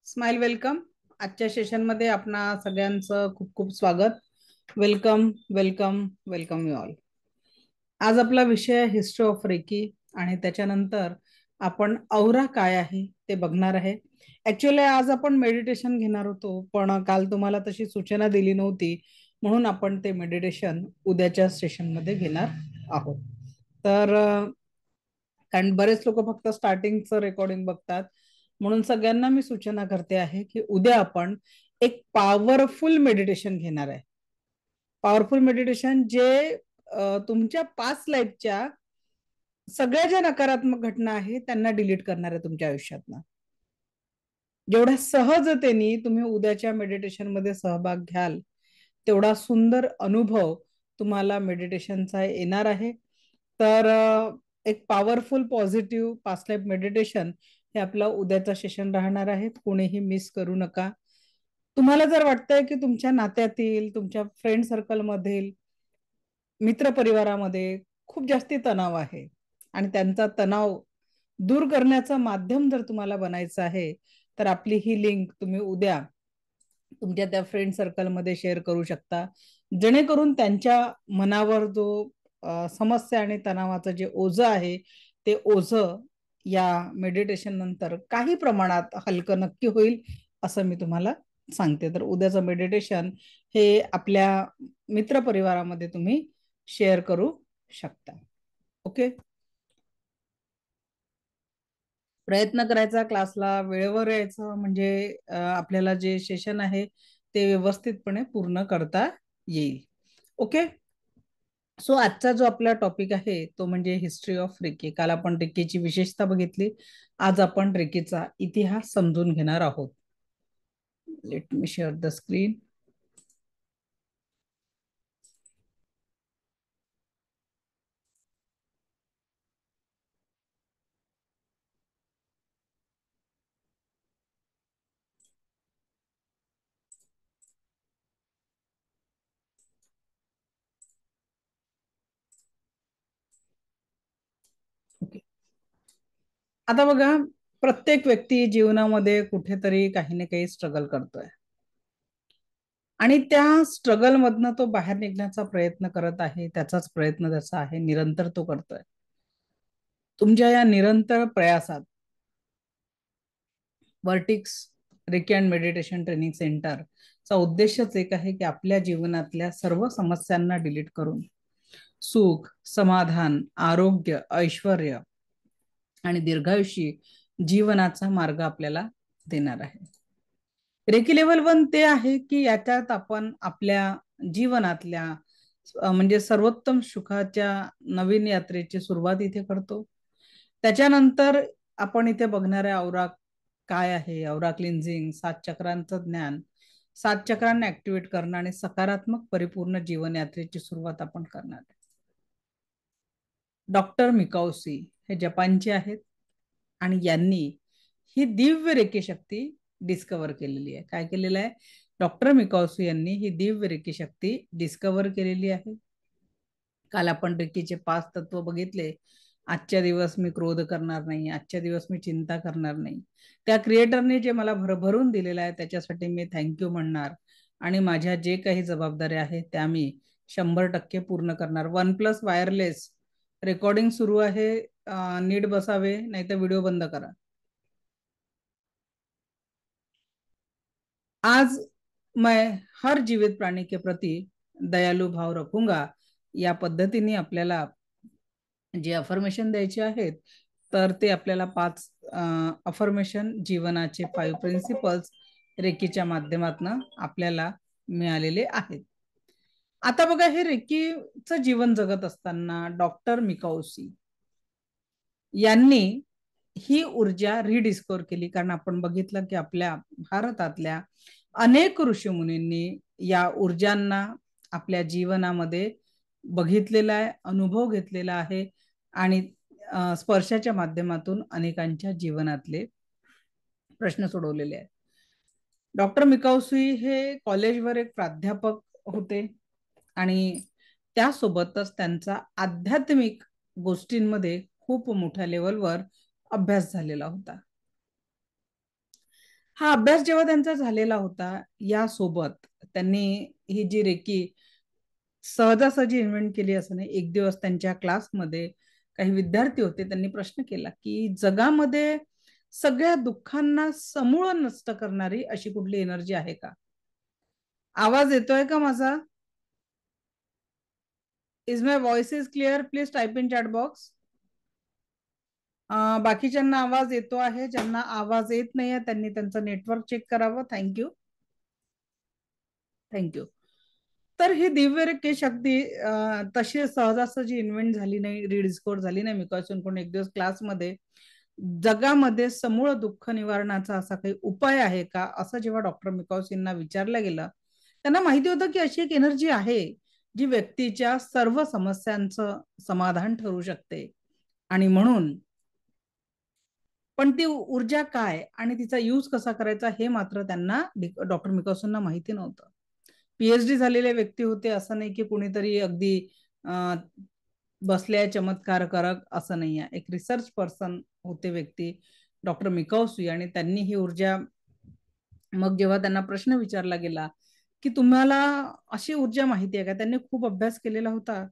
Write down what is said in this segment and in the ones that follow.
Smile welcome. आजच्या सेशनमध्ये आपणा सगळ्यांचं खूप खूप स्वागत. Welcome welcome welcome you all. आज आपला विषय आहे हिस्ट्री ऑफ रेकी आणि त्याच्यानंतर आपण औरा काय आहे ते बघणार आहे. ऍक्च्युअली आज आपण मेडिटेशन घेणार होतो, पण काल तुम्हाला तशी सूचना दिली नव्हती, म्हणून आपण ते मेडिटेशन उद्याच्या सेशनमध्ये घेणार आहोत. तर कारण बरेच लोक फक्त स्टार्टिंगचं रेकॉर्डिंग बघतात, म्हणून सगळ्यांना मी सूचना करते आहे की उद्या आपण एक पॉवरफुल मेडिटेशन घेणार आहे. पॉवरफुल मेडिटेशन जे तुमच्या पास्ट लाईफच्या सगळ्या ज्या नकारात्मक घटना आहेत त्यांना डिलीट करणार आहे तुमच्या आयुष्यातनं. जेवढ्या सहजतेने तुम्ही उद्याच्या मेडिटेशन मध्ये सहभाग घ्याल, तेवढा सुंदर अनुभव तुम्हाला मेडिटेशनचा येणार आहे. तर एक powerful positive past life meditation हे आपलं उद्याचं सेशन राहणार आहे. कोणीही मिस करू नका. तुम्हाला जर वाटतंय की तुमच्या नात्यातील, तुमच्या फ्रेंड सर्कल मधील, मित्र परिवारामध्ये खूप जास्ती तणाव आहे आणि त्यांचा तणाव दूर करण्याचं माध्यम जर तुम्हाला बनायचं आहे, तर आपली ही लिंक तुम्ही उद्या तुमच्या त्या फ्रेंड सर्कलमध्ये शेअर करू शकता, जेणेकरून त्यांच्या मनावर जो समस्या आणि तणावाचं जे ओझं आहे, ते ओझं या मेडिटेशन नंतर काही प्रमाणात हलकं नक्की होईल, असं मी तुम्हाला सांगते. तर उद्याचं मेडिटेशन हे आपल्या मित्रपरिवारामध्ये तुम्ही शेअर करू शकता. ओके. प्रयत्न करायचा क्लासला वेळेवर यायचं, म्हणजे आपल्याला जे सेशन आहे ते व्यवस्थितपणे पूर्ण करता येईल. ओके. सो आजचा जो आपला टॉपिक आहे तो म्हणजे हिस्ट्री ऑफ रेकी. काल आपण रेकीची विशेषता बघितली, आज आपण रेकीचा इतिहास समजून घेणार आहोत. Let me share the screen. Okay. आता बघा, प्रत्येक व्यक्ती जीवनामध्ये कुठेतरी काही ना काही स्ट्रगल करतोय आणि त्या स्ट्रगल मधनं तो बाहेर निघण्याचा प्रयत्न करत आहे. त्याचाच प्रयत्न त्याचा आहे, निरंतर तो करतोय. तुमच्या या निरंतर प्रयासात Vertex reiki and meditation training centre चा उद्देशच एक आहे की आपल्या जीवनातल्या सर्व समस्यांना डिलीट करून सुख, समाधान, आरोग्य, ऐश्वर्य आणि दीर्घायुषी जीवनाचा मार्ग आपल्याला देणार आहे. रेकी लेवल 1 ते आहे की याच्यात आपण आपल्या जीवनातल्या म्हणजे सर्वोत्तम सुखाच्या नवीन यात्रेची सुरुवात इथे करतो. त्याच्यानंतर आपण इथे बघणार आहे औरा काय आहे, औरा क्लिन्झिंग, 7 चक्रांचं ज्ञान, 7 चक्रांना ऍक्टिव्हेट करणं आणि सकारात्मक परिपूर्ण जीवन यात्रेची सुरुवात आपण करणार आहे. डॉक्टर मिकाओशी हे जपानचे आहेत आणि यांनी ही दिव्य रेकी शक्ती डिस्कवर केलेली आहे. काय केलेलं आहे? डॉक्टर मिकाओशी यांनी ही दिव्य रेकी शक्ती डिस्कवर केलेली आहे. काल आपण रेकीचे 5 तत्व बघितले. आजच्या दिवस मी क्रोध करणार नाही, आजच्या दिवस मी चिंता करणार नाही. त्या क्रिएटरने जे मला भरभरून दिलेलं आहे त्याच्यासाठी मी थँक्यू म्हणणार आणि माझ्या जे काही जबाबदाऱ्या आहेत त्या मी 100% पूर्ण करणार. वन प्लस वायरलेस रेकॉर्डिंग सुरू आहे, नीट बसावे, नाही तर व्हिडिओ बंद करा. आज मैं हर जीवित प्राणी के प्रति दयालु भाव रखूंगा, या पद्धतीने आपल्याला जे अफर्मेशन द्यायचे आहेत, तर ते आपल्याला 5 अफर्मेशन जीवनाचे 5 प्रिन्सिपल्स रेकीच्या माध्यमातून आपल्याला मिळालेले आहेत. आता बघा, हे रेकीचं जीवन जगत असताना डॉक्टर मिकाओशी यांनी ही ऊर्जा रिडिस्कवर केली, कारण आपण बघितलं की आपल्या भारतातल्या अनेक ऋषीमुनींनी या ऊर्जांना आपल्या जीवनामध्ये बघितलेला आहे, अनुभव घेतलेला आहे आणि स्पर्शाच्या माध्यमातून अनेकांच्या जीवनातले प्रश्न सोडवलेले आहेत. डॉक्टर मिकाओशी हे कॉलेजवर एक प्राध्यापक होते आणि त्यासोबतच त्यांचा आध्यात्मिक गोष्टींमध्ये खूप मोठ्या लेवलवर अभ्यास झालेला होता. हा अभ्यास जेव्हा त्यांचा झालेला होता, यासोबत त्यांनी ही जी रेकी सहजासहजी इन्व्हेंट केली असं नाही. एक दिवस त्यांच्या क्लासमध्ये काही विद्यार्थी होते, त्यांनी प्रश्न केला की जगामध्ये सगळ्या दुःखांना समूळ नष्ट करणारी अशी कुठली एनर्जी आहे का? आवाज येतोय का माझा? Is my voice is clear? Please type in chat box. बाकीच्यांना आवाज येतो आहे, ज्यांना आवाज येत नाहीये त्यांनी त्यांचं नेटवर्क चेक करावं. थँक्यू. थँक्यू. तर ही दिव्य शक्ती तशी सहजासहजी इन्व्हेंट झाली नाही, रिडिस्कवर झाली नाही मिकासून. कोण एक दिवस क्लासमध्ये जगामध्ये समूळ दुःख निवारणाचा असा काही उपाय आहे का असं जेव्हा डॉक्टर मिकाउसींना विचारलं गेलं, त्यांना माहिती होतं की अशी एक एनर्जी आहे जी व्यक्तीच्या सर्व समस्यांचं समाधान ठरू शकते. आणि म्हणून पण ती ऊर्जा काय आणि तिचा यूज कसा करायचा हे मात्र त्यांना डॉक्टर मिकासूंना माहिती नव्हतं. पीएचडी झालेले व्यक्ती होते, असं नाही की कुणीतरी अगदी बसल्या चमत्कार करक असं नाही आहे. एक रिसर्च पर्सन होते व्यक्ती डॉक्टर मिकाउसी, आणि त्यांनी ही ऊर्जा, मग जेव्हा त्यांना प्रश्न विचारला गेला की तुम्हाला अशी ऊर्जा माहिती आहे का, त्यांनी खूप अभ्यास केलेला होता,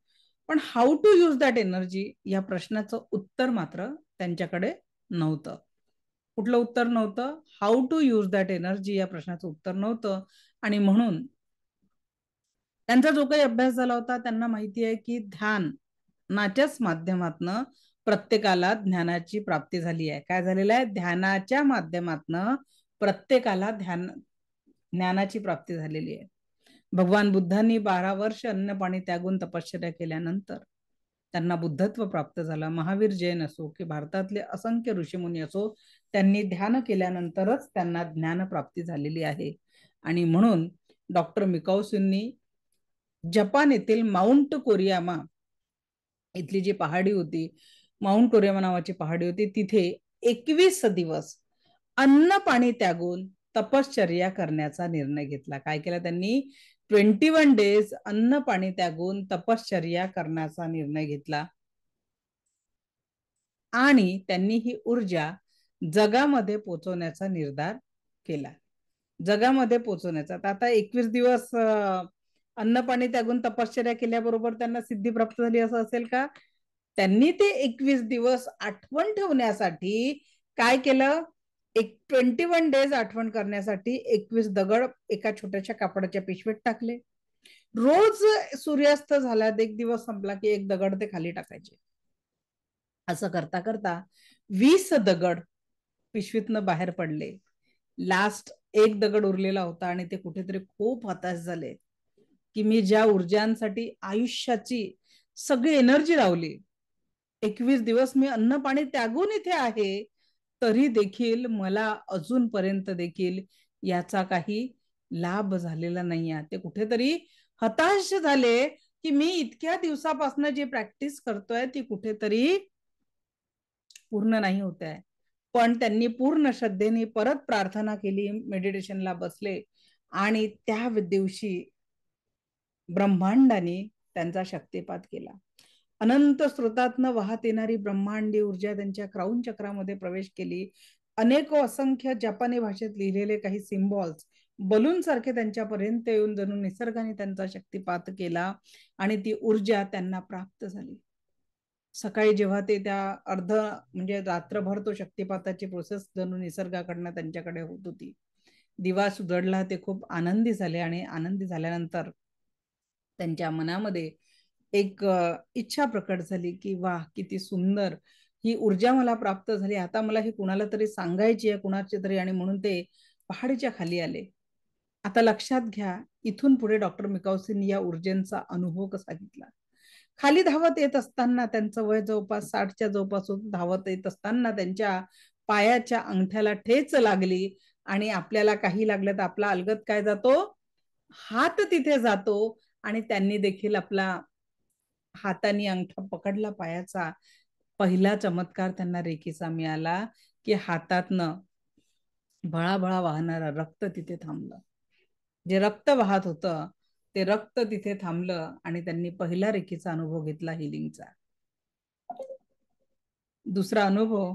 पण how to use that energy या प्रश्नाचं उत्तर मात्र त्यांच्याकडे नव्हतं. कुठलं उत्तर नव्हतं? How to use that energy या प्रश्नाचं उत्तर नव्हतं. आणि म्हणून त्यांचा जो काही अभ्यास झाला होता, त्यांना माहिती आहे की ध्यानाच्याच माध्यमातनं प्रत्येकाला ज्ञानाची प्राप्ती झाली आहे. काय झालेलं आहे? ध्यानाच्या माध्यमातनं प्रत्येकाला ज्ञानाची प्राप्ती झालेली आहे. भगवान बुद्धांनी 12 वर्ष अन्न पाणी त्यागून तपश्चर्या केल्यानंतर त्यांना बुद्धत्व प्राप्त झालं. महावीर जैन असो की भारतातले असंख्य ऋषीमुनी असो, त्यांनी ध्यान केल्यानंतरच त्यांना ज्ञान प्राप्ती झालेली आहे. आणि म्हणून डॉक्टर मिकाउसींनी जपान येथील माउंट कोरियामा इथली जी पहाडी होती, माउंट कोरियामा नावाची पहाडी होती, तिथे 21 दिवस अन्न पाणी त्यागून तपश्चर्या करण्याचा निर्णय घेतला. काय केला त्यांनी? 21 डेज अन्न पाणी त्यागून तपश्चर्या करण्याचा निर्णय घेतला. आणि त्यांनी ही ऊर्जा जगामध्ये पोचवण्याचा निर्धार केला. जगामध्ये पोचवण्याचा. आता 21 दिवस अन्न पाणी त्यागून तपश्चर्या केल्याबरोबर त्यांना सिद्धी प्राप्त झाली असं असेल का? त्यांनी ते 21 दिवस आठवण ठेवण्यासाठी काय केलं? 21 डेज आठवण करण्यासाठी 21 दगड एका छोट्याशा कापडाच्या पिशवीत टाकले. रोज सूर्यास्त झाला, एक दिवस संपला की एक दगड ते खाली टाकायचे. असं करता करता 20 दगड पिशवीतनं बाहेर पडले. लास्ट एक दगड उरलेला होता आणि ते कुठेतरी खूप हताश झाले की मी ज्या ऊर्जांसाठी आयुष्याची सगळी एनर्जी लावली, 21 दिवस मी अन्न पाणी त्यागून इथे आहे, तरी देखील मला अजूनपर्यंत देखील याचा काही लाभ झालेला नाही आहे. ते कुठेतरी हताश झाले की मी इतक्या दिवसापासून जी प्रॅक्टिस करतोय ती कुठेतरी पूर्ण नाही होत आहे. पण त्यांनी पूर्ण श्रद्धेने परत प्रार्थना केली, मेडिटेशनला बसले, आणि त्या दिवशी ब्रह्मांडाने त्यांचा शक्तिपात केला. अनंत स्रोतातनं वाहत येणारी ब्रह्मांडी ऊर्जा त्यांच्या क्राऊन चक्रामध्ये प्रवेश केली. अनेक असंख्य जपानी भाषेत लिहिलेले काही सिम्बॉल्स बलून सारखे त्यांच्यापर्यंत येऊन जणू निसर्गाने त्यांचा शक्तिपात केला आणि ती ऊर्जा त्यांना प्राप्त झाली. सकाळी जेव्हा ते त्या म्हणजे रात्रभर तो शक्तिपाताची प्रोसेस जणू निसर्गाकडनं त्यांच्याकडे होत होती. दिवा सुजडला, ते खूप आनंदी झाले, आणि आनंदी झाल्यानंतर त्यांच्या मनामध्ये एक इच्छा प्रकट झाली की वाह, किती सुंदर ही ऊर्जा मला प्राप्त झाली, आता मला ही कुणाला तरी सांगायची आहे, कुणाची तरी. आणि म्हणून ते पहाडीच्या खाली आले. आता लक्षात घ्या, इथून पुढे डॉक्टर मिकाउसींनी या ऊर्जेचा अनुभव कसा घेतला. खाली धावत येत असताना, त्यांचं वय जवळपास 60च्या जवळपास धावत येत असताना त्यांच्या पायाच्या अंगठ्याला ठेच लागली, आणि आपल्याला काही लागलं तर आपला अलगद काय जातो? हात तिथे जातो. आणि त्यांनी देखील आपला हाताने अंगठा पकडला पायाचा. पहिला चमत्कार त्यांना रेकीचा मिळाला की हातातनं भळाभळा वाहणारा रक्त तिथे थांबलं. जे रक्त वाहत होतं ते रक्त तिथे थांबलं, आणि त्यांनी पहिला रेकीचा अनुभव घेतला हिलिंगचा. दुसरा अनुभव,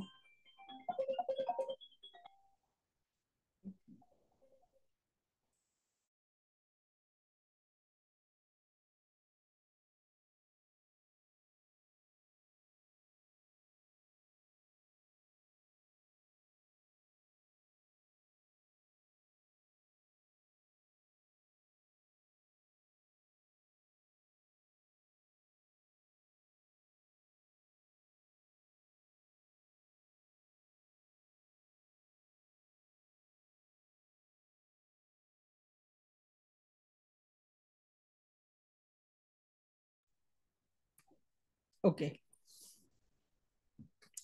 ओके,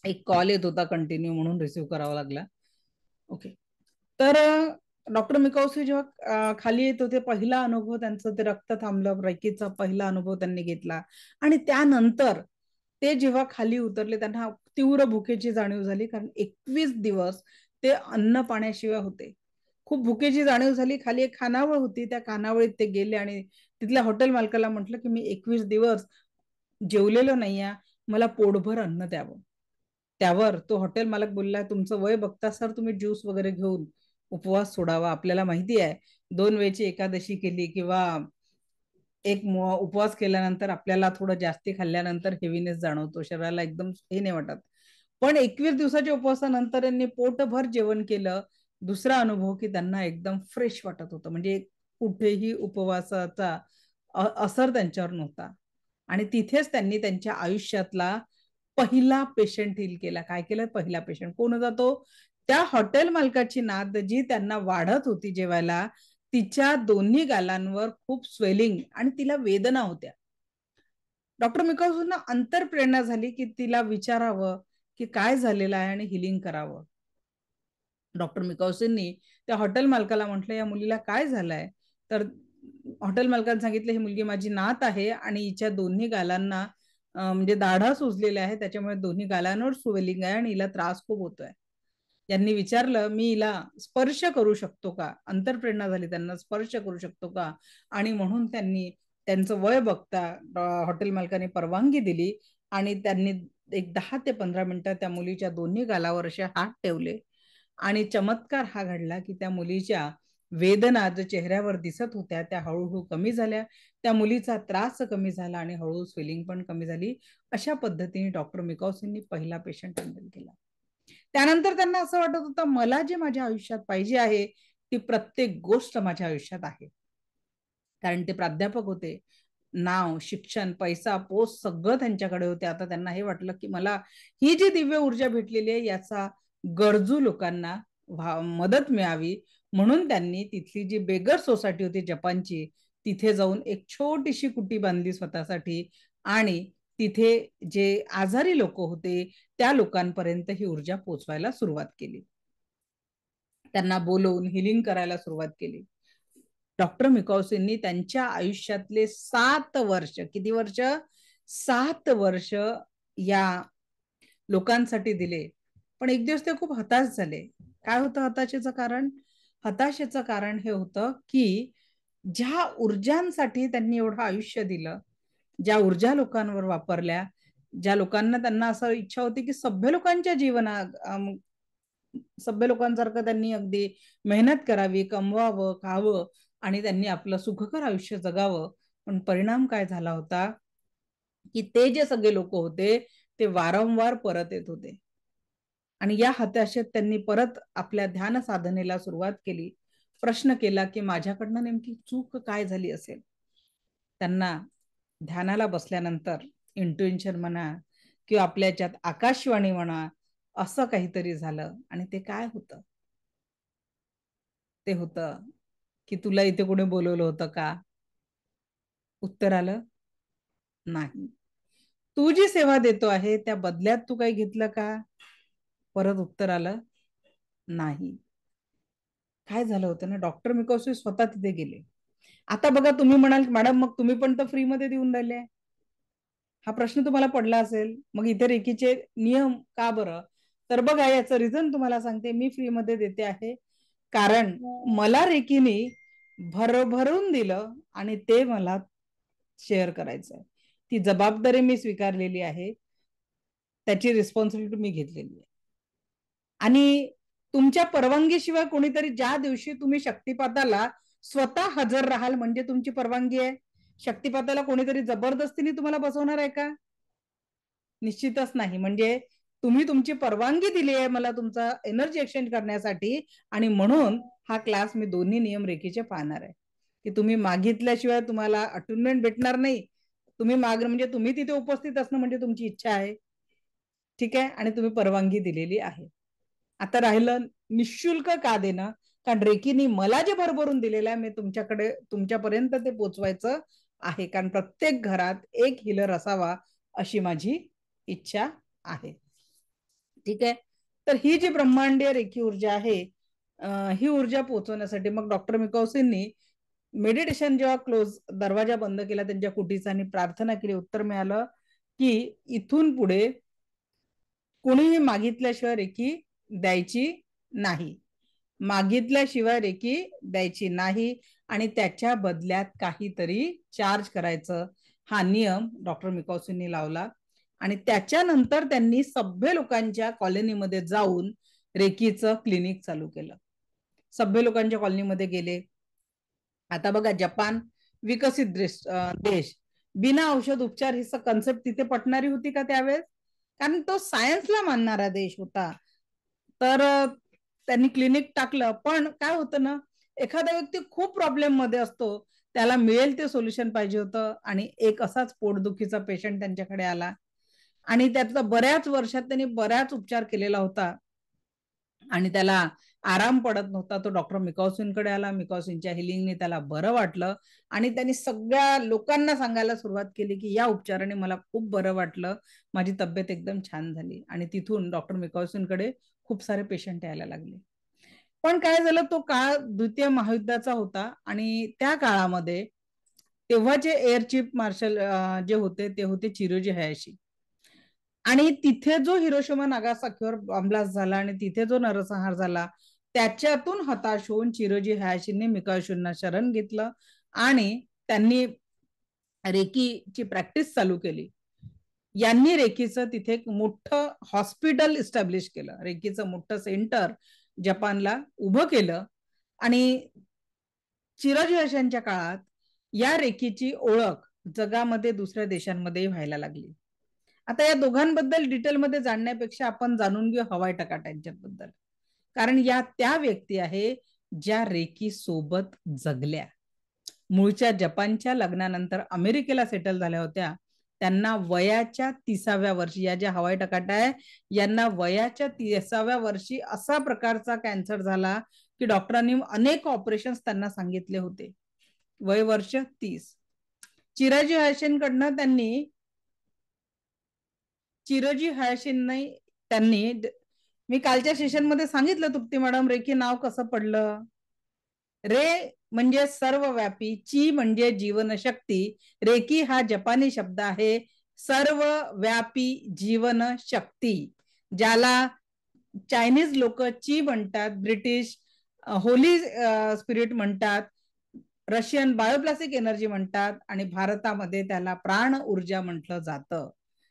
एक कॉल येत होता कंटिन्यू म्हणून रिसिव्ह करावा लागला. ओके, तर डॉक्टर मिकाउसी जेव्हा खाली येत होते, पहिला अनुभव त्यांचं ते रक्त थांबलं, रेकीचा पहिला अनुभव त्यांनी घेतला. आणि त्यानंतर ते जेव्हा खाली उतरले त्यांना तीव्र भुकेची जाणीव झाली, कारण 21 दिवस ते अन्न पाण्याशिवाय होते. खूप भुकेची जाणीव झाली. खाली एक खानावळ होती, त्या खानावळीत ते गेले आणि तिथल्या हॉटेल मालकाला म्हटलं की मी 21 दिवस जेवलेलो नाहीये, मला पोटभर अन्न द्यावं. त्यावर तो हॉटेल मालक बोलला, तुमचं वय बघता सर तुम्ही ज्यूस वगैरे घेऊन उपवास सोडावा. आपल्याला माहिती आहे 2 वेळची एकादशी केली किंवा एक उपवास केल्यानंतर आपल्याला थोडं जास्ती खाल्ल्यानंतर हेवीनेस जाणवतो, शरीराला एकदम हे नाही वाटत. पण 21 दिवसाच्या उपवासानंतर यांनी पोटभर जेवण केलं. दुसरा अनुभव की त्यांना एकदम फ्रेश वाटत होतं, म्हणजे कुठेही उपवासाचा असर त्यांच्यावर नव्हता. आणि तिथेच त्यांनी त्यांच्या आयुष्यातला पहिला पेशंट हील केला. काय केलं? पहिला पेशंट कोण होता तो? त्या हॉटेल मालकाची नात जी त्यांना वाढत होती जेवायला, तिच्या दोन्ही गालांवर खूप स्वेलिंग आणि तिला वेदना होत्या. डॉक्टर मिकाउसींना अंतरप्रेरणा झाली की तिला विचारावं की काय झालेलं आहे आणि हिलिंग करावं. डॉक्टर मिकाउसींनी त्या हॉटेल मालकाला म्हटलं, या मुलीला काय झालंय? तर हॉटेल मालकाने सांगितलं, ही मुलगी माझी नात आहे आणि हिच्या दोन्ही गालांना म्हणजे दाढा सुजलेल्या आहे, त्याच्यामुळे दोन्ही गालांवर स्वेलिंग आहे आणि हिला त्रास खूप होतोय. यांनी विचारलं, मी हिला स्पर्श करू शकतो का? अंतरप्रेरणा झाली त्यांना, स्पर्श करू शकतो का? आणि म्हणून त्यांनी त्यांचं वय बघता हॉटेल मालकाने परवानगी दिली आणि त्यांनी एक 10 ते 15 मिनिटं त्या मुलीच्या दोन्ही गालावर असे हात ठेवले. आणि चमत्कार हा घडला की त्या मुलीच्या वेदना जो चेहऱ्यावर दिसत होत्या त्या हळूहळू कमी झाल्या, त्या मुलीचा त्रास कमी झाला आणि हळूहळू स्वेलिंग पण कमी झाली. अशा पद्धतीने डॉक्टर मिकाउसींनी पहिला पेशंट हँडल केला. त्यानंतर त्यांना असं वाटत होतं, मला जे माझ्या आयुष्यात पाहिजे आहे ती प्रत्येक गोष्ट माझ्या आयुष्यात आहे. कारण ते प्राध्यापक होते, नाव, शिक्षण, पैसा, पोस्ट सगळं त्यांच्याकडे होते. आता त्यांना हे वाटलं की मला ही जी दिव्य ऊर्जा भेटलेली आहे याचा गरजू लोकांना मदत मिळावी, म्हणून त्यांनी तिथली जी बेगर सोसायटी होती जपानची, तिथे जाऊन एक छोटीशी कुटी बांधली स्वतःसाठी आणि तिथे जे आजारी लोक होते त्या लोकांपर्यंत ही ऊर्जा पोचवायला सुरुवात केली. त्यांना बोलवून हिलिंग करायला सुरुवात केली. डॉक्टर मिकाउसींनी त्यांच्या आयुष्यातले 7 वर्ष, किती वर्ष? 7 वर्ष या लोकांसाठी दिले. पण एक दिवस ते खूप हताश झाले. काय होतं हताशेचं कारण? हताशेचं कारण हे होतं की ज्या ऊर्जांसाठी त्यांनी एवढं आयुष्य दिलं, ज्या ऊर्जा लोकांवर वापरल्या, ज्या लोकांना त्यांना असं इच्छा होती की सभ्य लोकांच्या जीवनात सभ्य लोकांसारखं त्यांनी अगदी मेहनत करावी, कमवावं, खावं आणि त्यांनी आपलं सुखकर आयुष्य जगावं. पण परिणाम काय झाला होता की ते जे सगळे लोक होते ते वारंवार परत येत होते. आणि या हताशेत त्यांनी परत आपल्या ध्यान साधनेला सुरुवात केली. प्रश्न केला की माझ्याकडनं नेमकी चूक काय झाली असेल. त्यांना ध्यानाला बसल्यानंतर इंट्युइशन म्हणा किंवा आपल्या याच्यात आकाशवाणी म्हणा, असं काहीतरी झालं. आणि ते काय होतं? ते होतं की तुला इथे कोणी बोलवलं होतं का? उत्तर आलं नाही. तू जी सेवा देतो आहे त्या बदल्यात तू काही घेतलं का? परत उत्तर आलं नाही. काय झालं होतं ना, डॉक्टर मिकाउसी स्वतः तिथे गेले. आता बघा, तुम्ही म्हणाल मॅडम मग तुम्ही पण तर फ्री मध्ये देऊन राहिले, हा प्रश्न तुम्हाला पडला असेल. मग इथे रेकीचे नियम का बरं? तर बघा, याचं रिझन तुम्हाला सांगते. मी फ्री मध्ये देते आहे कारण मला रेकीने भरभरून दिलं आणि ते मला शेअर करायचं आहे. ती जबाबदारी मी स्वीकारलेली आहे, त्याची रिस्पॉन्सिबिलिटी मी घेतलेली आहे. आणि तुमच्या परवानगीशिवाय कोणीतरी, ज्या दिवशी तुम्ही शक्तिपाताला स्वतः हजर राहाल म्हणजे तुमची परवानगी आहे. शक्तिपाताला कोणीतरी जबरदस्तीने तुम्हाला बसवणार आहे का? निश्चितच नाही. म्हणजे तुम्ही तुमची परवानगी दिली आहे मला तुमचा एनर्जी एक्सचेंज करण्यासाठी, आणि म्हणून हा क्लास मी दोन्ही नियम रेखीचे पाहणार आहे की तुम्ही मागितल्याशिवाय तुम्हाला अटुनमेंट भेटणार नाही. तुम्ही म्हणजे तुम्ही तिथे उपस्थित असणं म्हणजे तुमची इच्छा आहे, ठीक आहे, आणि तुम्ही परवानगी दिलेली आहे. आता राहिलं निशुल्क का देणं, कारण रेकीनी मला जे भरभरून दिलेलं आहे मी तुमच्याकडे तुमच्यापर्यंत ते पोचवायचं आहे. कारण प्रत्येक घरात एक हिलर असावा अशी माझी इच्छा आहे. ठीक आहे. तर ही जी ब्रह्मांडीय रेखी ऊर्जा आहे, ही ऊर्जा पोहोचवण्यासाठी मग डॉक्टर मिकॉसींनी मेडिटेशन जेव्हा क्लोज दरवाजा बंद केला त्यांच्या कुटीचा आणि प्रार्थना केली, उत्तर मिळालं की इथून पुढे कोणीही मागितल्याशिवाय रेकी द्यायची नाही, मागितल्याशिवाय रेकी द्यायची नाही आणि त्याच्या बदल्यात काहीतरी चार्ज करायचं, हा नियम डॉक्टर मिकॉसींनी लावला. आणि त्याच्यानंतर त्यांनी सभ्य लोकांच्या कॉलनीमध्ये जाऊन रेकीचं क्लिनिक चालू केलं. सभ्य लोकांच्या कॉलनीमध्ये गेले. आता बघा, जपान विकसित देश, बिना औषध उपचार ही कन्सेप्ट तिथे पटणारी होती का त्यावेळेस? कारण तो सायन्सला मानणारा देश होता. तर त्यांनी क्लिनिक टाकलं. पण काय होतं ना, एखादा व्यक्ती खूप प्रॉब्लेम मध्ये असतो, त्याला मिळेल ते सोल्युशन पाहिजे होतं. आणि एक असाच पोटदुखीचा पेशंट त्यांच्याकडे आला आणि त्यातला बऱ्याच वर्षात त्यांनी बऱ्याच उपचार केलेला होता आणि त्याला आराम पडत नव्हता. तो डॉक्टर मिकॉसींकडे आला. मिकॉसींच्या हिलिंगने त्याला बरं वाटलं आणि त्यांनी सगळ्या लोकांना सांगायला सुरुवात केली की या उपचाराने मला खूप बरं वाटलं, माझी तब्येत एकदम छान झाली. आणि तिथून डॉक्टर मिकॉसींकडे खूप सारे पेशंट यायला लागले. पण काय झालं, तो काळ द्वितीय महायुद्धाचा होता आणि त्या काळामध्ये तेव्हाचे एअर चीफ मार्शल जे होते ते होते चिरोजी हयाशी. आणि तिथे जो हिरोशिमा नागासाकीवर बॉम्बलास्ट झाला आणि तिथे जो नरसंहार झाला, त्याच्यातून हताश होऊन चिरोजी हयाशींनी मिकाशींना शरण घेतलं आणि त्यांनी रेकीची प्रॅक्टिस चालू केली. यांनी रेकीचं तिथे एक मोठं हॉस्पिटल इस्टॅब्लिश केलं, रेकीचं मोठं सेंटर जपानला उभं केलं. आणि चिरोजी हयाशींच्या काळात या रेकीची ओळख जगामध्ये दुसऱ्या देशांमध्ये व्हायला लागली. आता या दोघांबद्दल डिटेलमध्ये जाणण्यापेक्षा आपण जाणून घेऊ हवाई टकाट्यांच्याबद्दल, कारण या त्या व्यक्ती आहे ज्या रेकी सोबत जगल्या. मूळच्या जपानच्या लग्नानंतर अमेरिकेला सेटल झाल्या होत्या. त्यांना वयाच्या 30व्या वर्षी, या ज्या हवाई टकाटा आहे यांना वयाच्या 30व्या वर्षी असा प्रकारचा कॅन्सर झाला की डॉक्टरांनी अनेक ऑपरेशन्स त्यांना सांगितले होते. वय वर्ष 30. चिरोजी हयाशींकडनं त्यांनी मी कालच्या सेशन मध्ये सांगितलं तुप्ती मॅडम, रेकी नाव कसं पडलं. रे म्हणजे सर्वव्यापी, ची म्हणजे जीवनशक्ती. रेकी हा जपानी शब्द आहे, सर्वव्यापी जीवनशक्ती, ज्याला चायनीज लोक ची म्हणतात, ब्रिटिश होली स्पिरिट म्हणतात, रशियन बायोप्लास्टिक एनर्जी म्हणतात आणि भारतामध्ये त्याला प्राण ऊर्जा म्हटलं जातं.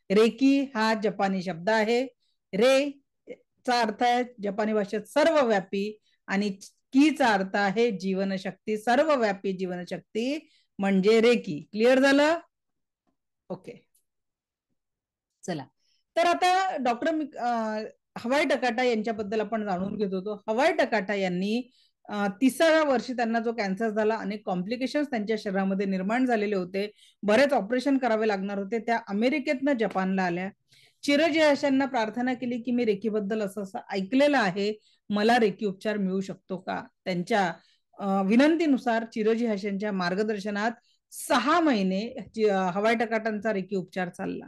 रेकी हा जपानी शब्द आहे. रे चा अर्थ आहे जपानी भाषेत सर्वव्यापी आणि कीचा अर्थ आहे जीवनशक्ती. सर्वव्यापी जीवनशक्ती म्हणजे रेकी. क्लिअर झालं? ओके, चला. तर आता डॉक्टर हवाई टकाटा यांच्याबद्दल आपण जाणून घेत होतो. हवाई टकाटा यांनी 30व्या वर्षी त्यांना जो कॅन्सर झाला, अनेक कॉम्प्लिकेशन्स त्यांच्या शरीरामध्ये निर्माण झालेले होते, बरेच ऑपरेशन करावे लागणार होते. त्या अमेरिकेतनं जपानला आल्या. चिरोजी हयाशींना प्रार्थना केली की मी रेकीबद्दल असं असं ऐकलेलं आहे, मला रेकी उपचार मिळू शकतो का. त्यांच्या विनंतीनुसार चिरोजी हयाशींच्या मार्गदर्शनात 6 महिने हवाई टकाटांचा रेकी उपचार चालला.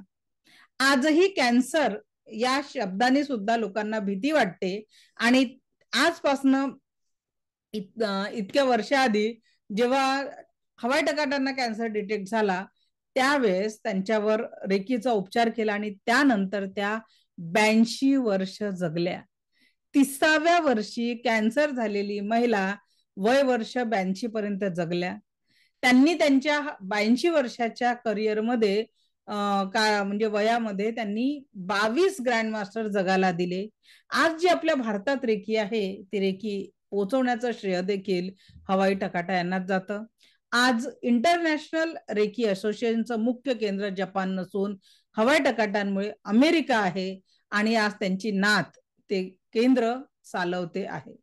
आजही कॅन्सर या शब्दाने सुद्धा लोकांना भीती वाटते आणि आजपासनं इतक्या वर्षाआधी जेव्हा हवाई टकाटांना कॅन्सर डिटेक्ट झाला त्यावेळेस त्यांच्यावर रेकीचा उपचार केला आणि त्यानंतर त्या 82 वर्ष जगल्या. 30व्या वर्षी कॅन्सर झालेली महिला वय वर्ष 82 पर्यंत जगल्या. त्यांनी त्यांच्या 82 वर्षाच्या करिअरमध्ये का म्हणजे वयामध्ये त्यांनी 22 ग्रँड मास्टर जगाला दिले. आज जी आपल्या भारतात रेकी आहे ती रेकी पोहोचवण्याचं श्रेय देखील हवाई टकाटा यांनाच जातं. आज इंटरनॅशनल रेकी असोसिएशनचं मुख्य केंद्र जपान नसून हवाई टकाटांमुळे अमेरिका आहे आणि आज त्यांची नात ते केंद्र चालवते आहे.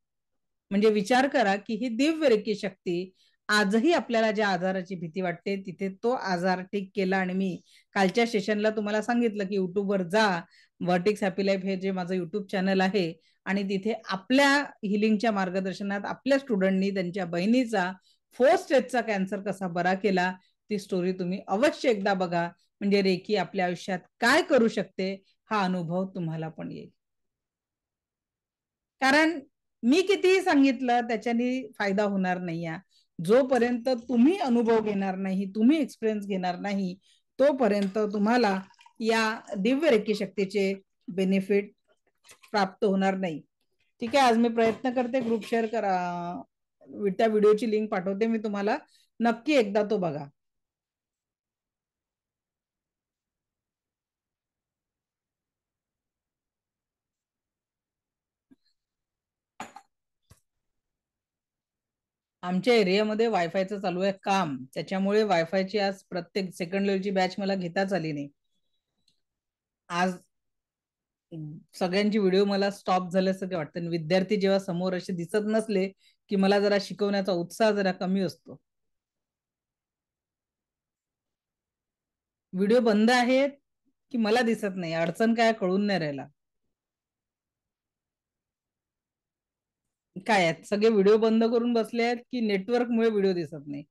म्हणजे विचार करा की ही दिव्य रेकी शक्ती आजही आपल्याला ज्या आजाराची भीती वाटते तिथे तो आजार ठीक केला. आणि मी कालच्या सेशनला तुम्हाला सांगितलं की युट्यूबवर जा, व्हर्टिक्स हॅपी लाईफ हे जे माझं युट्यूब चॅनल आहे आणि तिथे आपल्या हिलिंगच्या मार्गदर्शनात आपल्या स्टुडंटनी त्यांच्या बहिणीचा 4th स्टेजचा कॅन्सर कसा बरा केला ती स्टोरी तुम्ही अवश्य एकदा बघा, म्हणजे रेकी आपल्या आयुष्यात काय करू शकते हा अनुभव तुम्हाला पण येईल. कारण मी कितीही सांगितलं त्याच्याने फायदा होणार नाही. जोपर्यंत तुम्ही अनुभव घेणार नाही, तुम्ही एक्सपिरियन्स घेणार नाही, तोपर्यंत तुम्हाला या दिव्य रेकी शक्तीचे बेनिफिट प्राप्त होणार नाही. ठीक आहे, आज मी प्रयत्न करते ग्रुप शेअर करा, त्या व्हिडिओची लिंक पाठवते मी तुम्हाला, नक्की एकदा तो बघा. आमच्या एरियामध्ये वायफायचं चालू आहे काम, त्याच्यामुळे वायफायची आज प्रत्येक सेकंड लेवलची बॅच मला घेताच आली नाही. आज सगळ्यांची व्हिडिओ मला स्टॉप झाल्यासारखे वाटतं. विद्यार्थी जेव्हा समोर असे दिसत नसले की मला जरा शिकवण्याचा उत्साह जरा कमी असतो. व्हिडिओ बंद आहेत की मला दिसत नाही, अडचण काय कळून नाही राहिला. काय आहेत, सगळे व्हिडिओ बंद करून बसले आहेत की नेटवर्कमुळे व्हिडिओ दिसत नाही?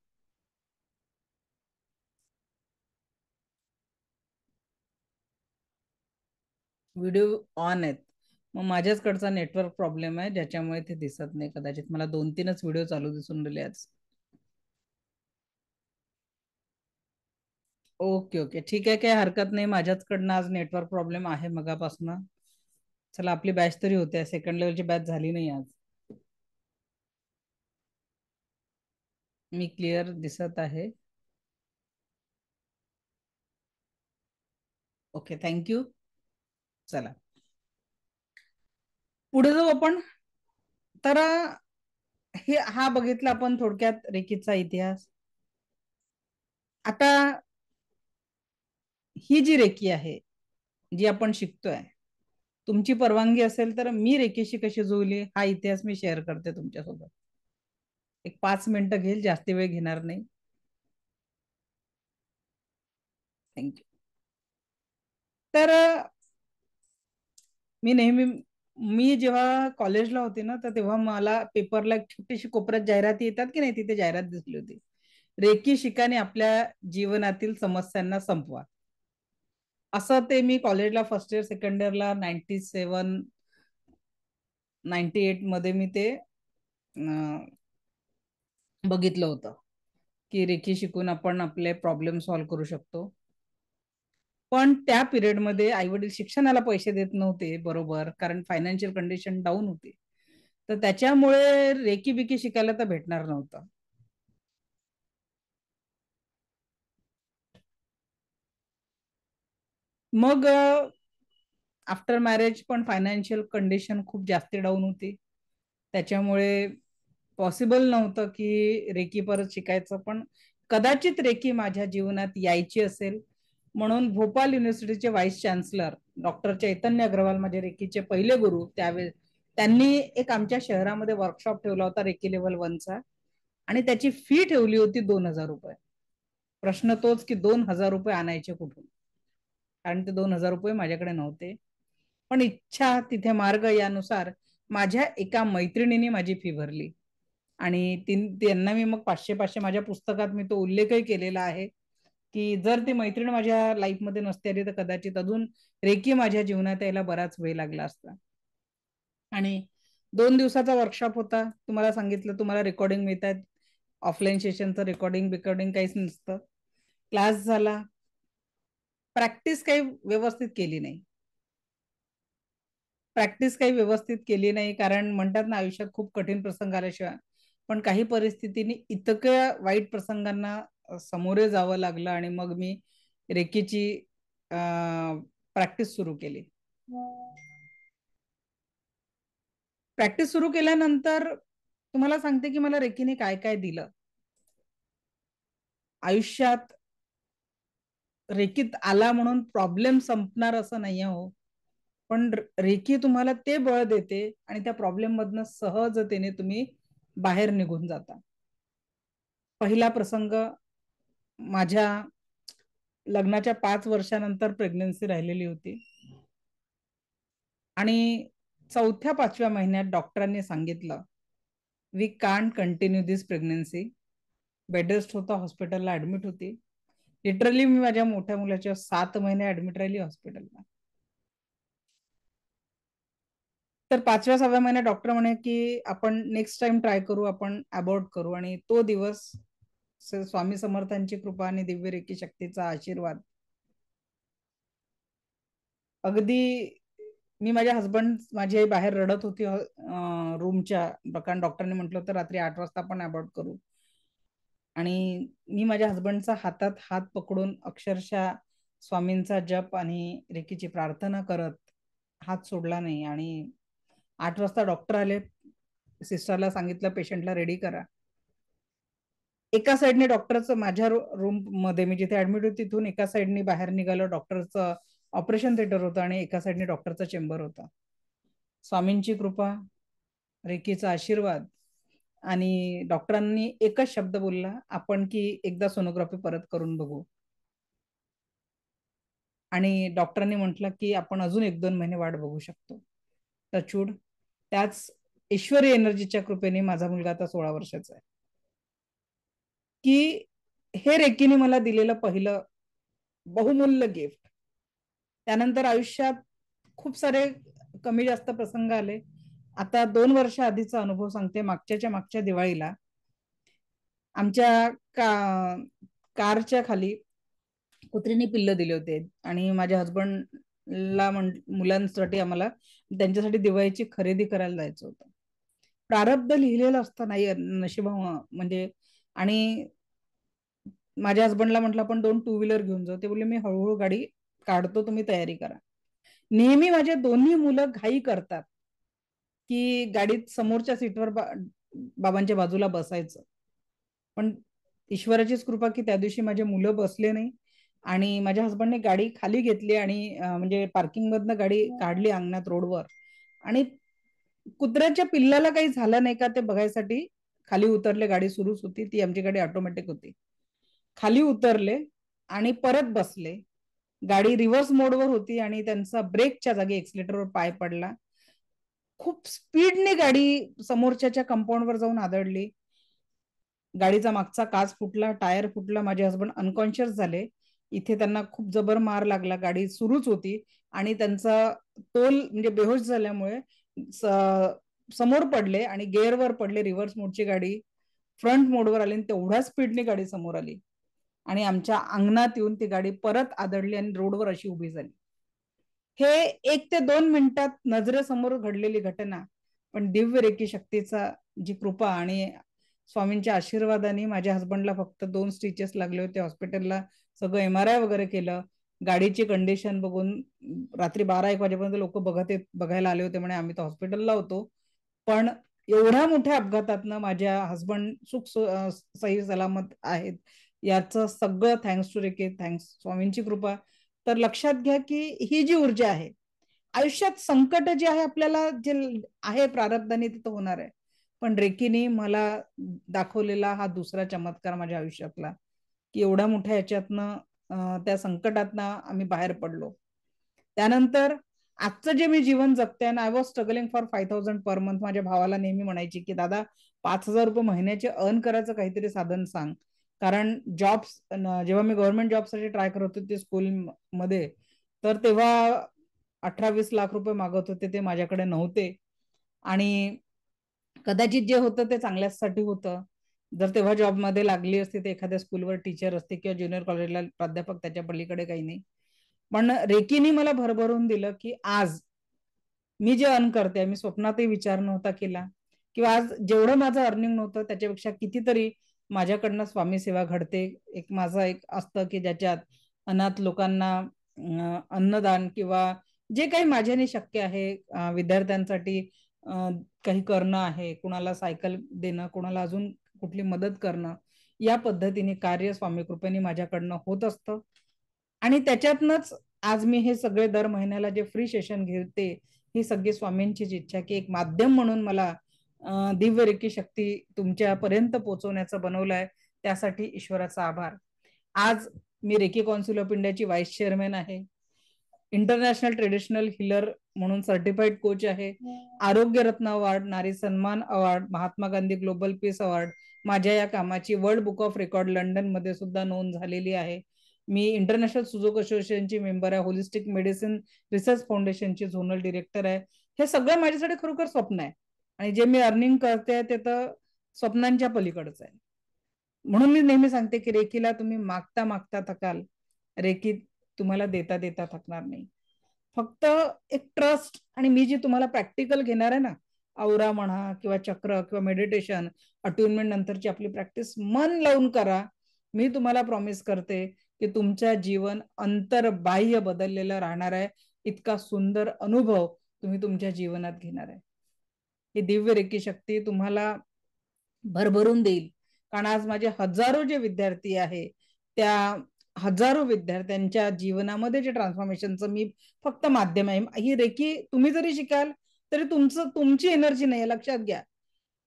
व्हिडिओ ऑन आहेत, मग माझ्याचकडचा नेटवर्क प्रॉब्लेम आहे ज्याच्यामुळे ते दिसत नाही. कदाचित मला 2-3च व्हिडिओ चालू दिसून राहिले आज. ओके ओके, ठीक आहे, काही हरकत नाही. माझ्याचकडनं आज नेटवर्क प्रॉब्लेम आहे मगापासून. चला, आपली बॅच तरी होते, सेकंड लेवलची बॅच झाली नाही आज. मी क्लिअर दिसत आहे. Okay, thank you. चला पुढे जाऊ आपण. तर हे हा बघितला आपण थोडक्यात रेकीचा इतिहास. आता ही जी रेकी आहे जी आपण शिकतोय, तुमची परवानगी असेल तर मी रेकीशी कशी जुळली हा इतिहास मी शेअर करते तुमच्यासोबत. एक 5 मिनिटं घेईल, जास्त वेळ घेणार नाही. थँक्यू. तर मी जेव्हा कॉलेजला होते ना, तर तेव्हा मला पेपरला एक छोटीशी कोपऱ्यात जाहिराती येतात की नाही, तिथे जाहिरात दिसली होती, रेकी शिकाने आपल्या जीवनातील समस्यांना संपवा. असं ते मी कॉलेजला फर्स्ट इयर सेकंड इयरला 98 मध्ये मी ते बघितलं होतं की रेकी शिकून आपण आपले प्रॉब्लेम सॉल्व्ह करू शकतो. पण त्या पिरियडमध्ये आई वडील शिक्षणाला पैसे देत नव्हते बरोबर, कारण फायनान्शियल कंडिशन डाऊन होती. तर त्याच्यामुळे रेकी बिकी शिकायला तर भेटणार नव्हतं. मग आफ्टर मॅरेज पण फायनान्शियल कंडिशन खूप जास्त डाऊन होती, त्याच्यामुळे पॉसिबल नव्हतं की रेकी परत शिकायचं. पण कदाचित रेकी माझ्या जीवनात यायची असेल म्हणून भोपाल युनिव्हर्सिटीचे व्हाईस चान्सलर डॉक्टर चैतन्य अग्रवाल, माझे रेकीचे पहिले गुरु त्यावेळेस, त्यांनी एक आमच्या शहरामध्ये वर्कशॉप ठेवला होता रेकी लेवल 1चा, आणि त्याची फी ठेवली होती 2,000 रुपये. प्रश्न तोच की 2,000 रुपये आणायचे कुठून, कारण ते 2,000 रुपये माझ्याकडे नव्हते. पण इच्छा तिथे मार्ग यानुसार माझ्या एका मैत्रिणीने माझी फी भरली, आणि त्यांना मी मग 500-500 माझ्या पुस्तकात मी तो उल्लेखही केलेला आहे की जर ती मैत्रीण माझ्या लाईफमध्ये नसते आली तर कदाचित अजून रेकी माझ्या जीवनात यायला बराच वेळ लागला असता. आणि 2 दिवसाचा वर्कशॉप होता. तुम्हाला सांगितलं तुम्हाला रेकॉर्डिंग मिळत आहेत, ऑफलाईन सेशनचं रेकॉर्डिंग बिकॉर्डिंग काहीच नसतं. क्लास झाला, प्रॅक्टिस काही व्यवस्थित केली नाही. कारण म्हणतात ना, आयुष्यात खूप कठीण प्रसंग आल्याशिवाय, पण काही परिस्थितीने इतक्या वाईट प्रसंगांना सामोरे जावं लागलं, आणि मग मी रेकीची प्रॅक्टिस सुरू केली. प्रॅक्टिस सुरू केल्यानंतर तुम्हाला सांगते की मला रेकीने काय काय दिलं आयुष्यात. रेकीत आला म्हणून प्रॉब्लेम संपणार असं नाही हो, पण रेकी तुम्हाला ते बळ देते आणि त्या प्रॉब्लेम मधनं सहजतेने तुम्ही बाहेर निघून जाता. पहिला प्रसंग, माझ्या लग्नाच्या 5 वर्षानंतर प्रेग्नन्सी राहिलेली होती, आणि 4-5व्या महिन्यात डॉक्टरांनी सांगितलं we can't continue this pregnancy. Bed rest होता, हॉस्पिटलला ऍडमिट होती. लिटरली मी माझ्या मोठ्या मुलाच्या 7 महिने ऍडमिट राहिली हॉस्पिटलला. तर 5व्या 6व्या महिन्यात डॉक्टर म्हणे की आपण नेक्स्ट टाइम ट्राय करू, आपण अबॉर्ट करू. आणि तो दिवस स्वामी समर्थांची कृपा आणि दिव्य रेकी शक्तीचा आशीर्वाद, अगदी मी माझ्या हसबंड, माझी आई बाहेर रडत होती रूमच्या, कारण डॉक्टरने म्हटलं होतं रात्री 8 वाजता आपण अबॉर्ट करू. आणि मी माझ्या हसबंडचा हातात हात पकडून अक्षरशः स्वामींचा जप आणि रेकीची प्रार्थना करत हात सोडला नाही. आणि 8 वाजता डॉक्टर आले, सिस्टरला सांगितलं पेशंटला रेडी करा. एका साईडने डॉक्टरचं, माझ्या रूम मध्ये मी जिथे ऍडमिट होती तिथून एका साईडने बाहेर निघालो, डॉक्टरचं ऑपरेशन थिएटर होतं आणि एका साईडने डॉक्टरचा चेंबर होता. स्वामींची कृपा, रेकीचा आशीर्वाद, आणि डॉक्टरांनी एकच शब्द बोलला, आपण की एकदा सोनोग्राफी परत करून बघू. आणि डॉक्टरांनी म्हटलं की आपण अजून 1-2 महिने वाट बघू शकतो. टचवूड, त्याच ईश्वरी एनर्जीच्या कृपेने माझा मुलगा आता 16 वर्षाचा आहे. की हे रेकीने मला दिलेलं पहिलं बहुमूल्य गिफ्ट. त्यानंतर आयुष्यात खूप सारे कमी जास्त प्रसंग आले. आता 2 वर्ष आधीचा अनुभव सांगते. मागच्या दिवाळीला आमच्या कारच्या खाली कुत्रीने पिल्ल दिले होते आणि माझ्या हसबंडला मुलांसाठी आम्हाला त्यांच्यासाठी दिवाळीची खरेदी करायला जायचं होतं. प्रारब्ध लिहिलेलं असतं नाही नशिबा म्हणजे. आणि माझ्या हसबंडला म्हटलं आपण 2 टू व्हीलर घेऊन जाऊ. ते बोलले मी हळूहळू गाडी काढतो, तुम्ही तयारी करा. नेहमी माझे दोन्ही मुलं घाई करतात की गाडीत समोरच्या सीटवर बाबांच्या बाजूला बसायचं. पण ईश्वराचीच कृपा की त्या दिवशी माझे मुलं बसले नाही आणि माझ्या हसबंडने गाडी खाली घेतली आणि म्हणजे पार्किंग मधनं गाडी काढली अंगणात रोडवर. आणि कुत्र्याच्या पिल्लाला काही झालं नाही का ते बघायसाठी खाली उतरले. गाडी सुरूच होती, ती आमची गाडी ऑटोमॅटिक होती. खाली उतरले आणि परत बसले. गाडी रिव्हर्स मोडवर होती आणि त्यांचा ब्रेकच्या जागी एक्सिलेटरवर पाय पडला. खूप स्पीडने गाडी समोरच्या कंपाऊंडवर जाऊन आदळली. गाडीचा मागचा काच फुटला, टायर फुटला, माझे हसबंड अनकॉन्शियस झाले. इथे त्यांना खूप जबर मार लागला. गाडी सुरूच होती आणि त्यांचा तोल म्हणजे बेहोश झाल्यामुळे समोर पडले आणि गेअरवर पडले. रिव्हर्स मोडची गाडी फ्रंट मोडवर आली आणि तेवढ्या स्पीडने गाडी समोर आली आणि आमच्या अंगणात येऊन ती गाडी परत आदळली आणि रोडवर अशी उभी झाली. हे 1 ते 2 मिनिटात नजरेसमोर घडलेली घटना, पण दिव्य रेकी शक्तीचा जी कृपा आणि स्वामींच्या आशीर्वादाने माझ्या हसबंडला फक्त 2 स्टिचेस लागले होते हॉस्पिटलला. सगळं MRI वगैरे केलं. गाडीची कंडिशन बघून रात्री 12-1 वाजेपर्यंत लोक बघायला आले होते म्हणे, आम्ही तर हॉस्पिटलला होतो. पण एवढ्या मोठ्या अपघातातनं माझ्या हसबंड सही सलामत आहेत, याचं सगळं थँक्स टू रेकी, थँक्स स्वामींची कृपा. तर लक्षात घ्या की ही जी ऊर्जा आहे, आयुष्यात संकट जे आहे आपल्याला जे आहे प्रारब्धाने तिथं होणार आहे. पण रेकीने मला दाखवलेला हा दुसरा चमत्कार माझ्या आयुष्यातला, की एवढ्या मोठ्या ह्याच्यातनं त्या संकटातनं आम्ही बाहेर पडलो. त्यानंतर आजचं जे मी जीवन जगते, I was struggling for 5,000 per month. माझ्या भावाला नेहमी म्हणायची की दादा 5,000 रुपये महिन्याचे अर्न करायचं काहीतरी साधन सांग. कारण जॉब्स, जेव्हा मी गव्हर्नमेंट जॉबसाठी ट्राय करत होते स्कूल मध्ये, तर तेव्हा 18-20 लाख रुपये मागत होते, ते माझ्याकडे नव्हते. आणि कदाचित जे होतं ते चांगल्यासाठी होतं. जर तेव्हा जॉबमध्ये लागली असती तर एखाद्या स्कूलवर टीचर असते किंवा ज्युनियर कॉलेजला प्राध्यापक, त्याच्या पलीकडे काही नाही. पण रेकीने मला भरभरून दिलं की आज मी जे अर्न करते, मी स्वप्नातही विचार नव्हता केला, किंवा आज जेवढं माझं अर्निंग नव्हतं त्याच्यापेक्षा कितीतरी माझ्याकडनं स्वामी सेवा घडते. एक माझं एक असतं की ज्याच्यात अनाथ लोकांना अन्नदान किंवा जे काही माझ्याने शक्य आहे, विद्यार्थ्यांसाठी काही करणं आहे, कुणाला सायकल देणं, कुणाला अजून कुठली मदत करणं, या पद्धतीने कार्य स्वामी कृपेने माझ्याकडनं होत असतं. आणि त्याच्यातनच आज मी हे सगळे दर महिन्याला जे फ्री सेशन घेते, ही सगळी स्वामींचीच इच्छा की एक माध्यम म्हणून मला दिव्य रेकी शक्ती तुमच्यापर्यंत पोहोचवण्याचं बनवलंय. त्यासाठी ईश्वराचा आभार. आज मी रेकी कौन्सिल ऑफ इंडियाची व्हाईस चेअरमॅन आहे, इंटरनॅशनल ट्रेडिशनल हिलर म्हणून सर्टिफाईड कोच आहे, Arogya Ratna award, Nari Samman award, Mahatma Gandhi global peace award, माझ्या या कामाची world book of record London मध्ये सुद्धा नोंद झालेली आहे. मी इंटरनॅशनल सुजोक असोसिएशनची मेंबर आहे, होलिस्टिक मेडिसिन रिसर्च फाउंडेशनची झोनल डिरेक्टर आहे. हे सगळं माझ्यासाठी खरोखर स्वप्न आहे आणि जे मी अर्निंग करते ते तर स्वप्नांच्या पलीकडचं आहे. म्हणून मी नेहमी सांगते की रेकीला तुम्ही मागता मागता थकाल, रेकी तुम्हाला देता देता थकणार नाही. फक्त एक ट्रस्ट, आणि मी जी तुम्हाला प्रॅक्टिकल घेणार आहे ना, औरा म्हणा किंवा चक्र किंवा मेडिटेशन, अट्युनमेंट नंतरची आपली प्रॅक्टिस मन लावून करा. मी तुम्हाला प्रॉमिस करते की तुमचं जीवन अंतर्बाह्य बदललेलं राहणार आहे. इतका सुंदर अनुभव तुम्ही तुमच्या जीवनात घेणार आहे. ही दिव्य रेकी शक्ती तुम्हाला भरभरून देईल. कारण आज माझे हजारो जे विद्यार्थी आहे, त्या हजारो विद्यार्थ्यांच्या जीवनामध्ये जे ट्रान्सफॉर्मेशनचं मी फक्त माध्यम आहे. ही रेकी तुम्ही जरी शिकाल तरी तुमची एनर्जी नाही, लक्षात घ्या.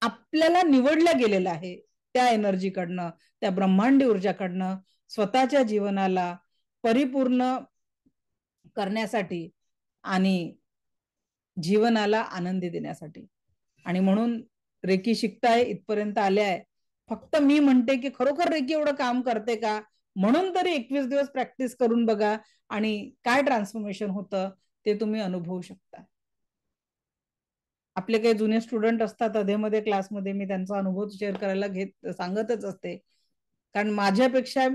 आपल्याला निवडलं गेलेलं आहे त्या एनर्जीकडनं, त्या ब्रह्मांडी ऊर्जाकडनं स्वतःच्या जीवनाला परिपूर्ण करण्यासाठी आणि जीवनाला आनंदी देण्यासाठी. आणि म्हणून रेकी शिकताय, इथपर्यंत आले आहे. फक्त मी म्हणते की खरोखर रेकी एवढं काम करते का, म्हणून तरी 21 दिवस प्रॅक्टिस करून बघा आणि काय ट्रान्सफॉर्मेशन होतं ते तुम्ही अनुभवू शकता. आपले काही जुने स्टुडंट असतात अधेमध्ये क्लासमध्ये, मी त्यांचा अनुभव शेअर करायला सांगतच असते. कारण माझ्यापेक्षा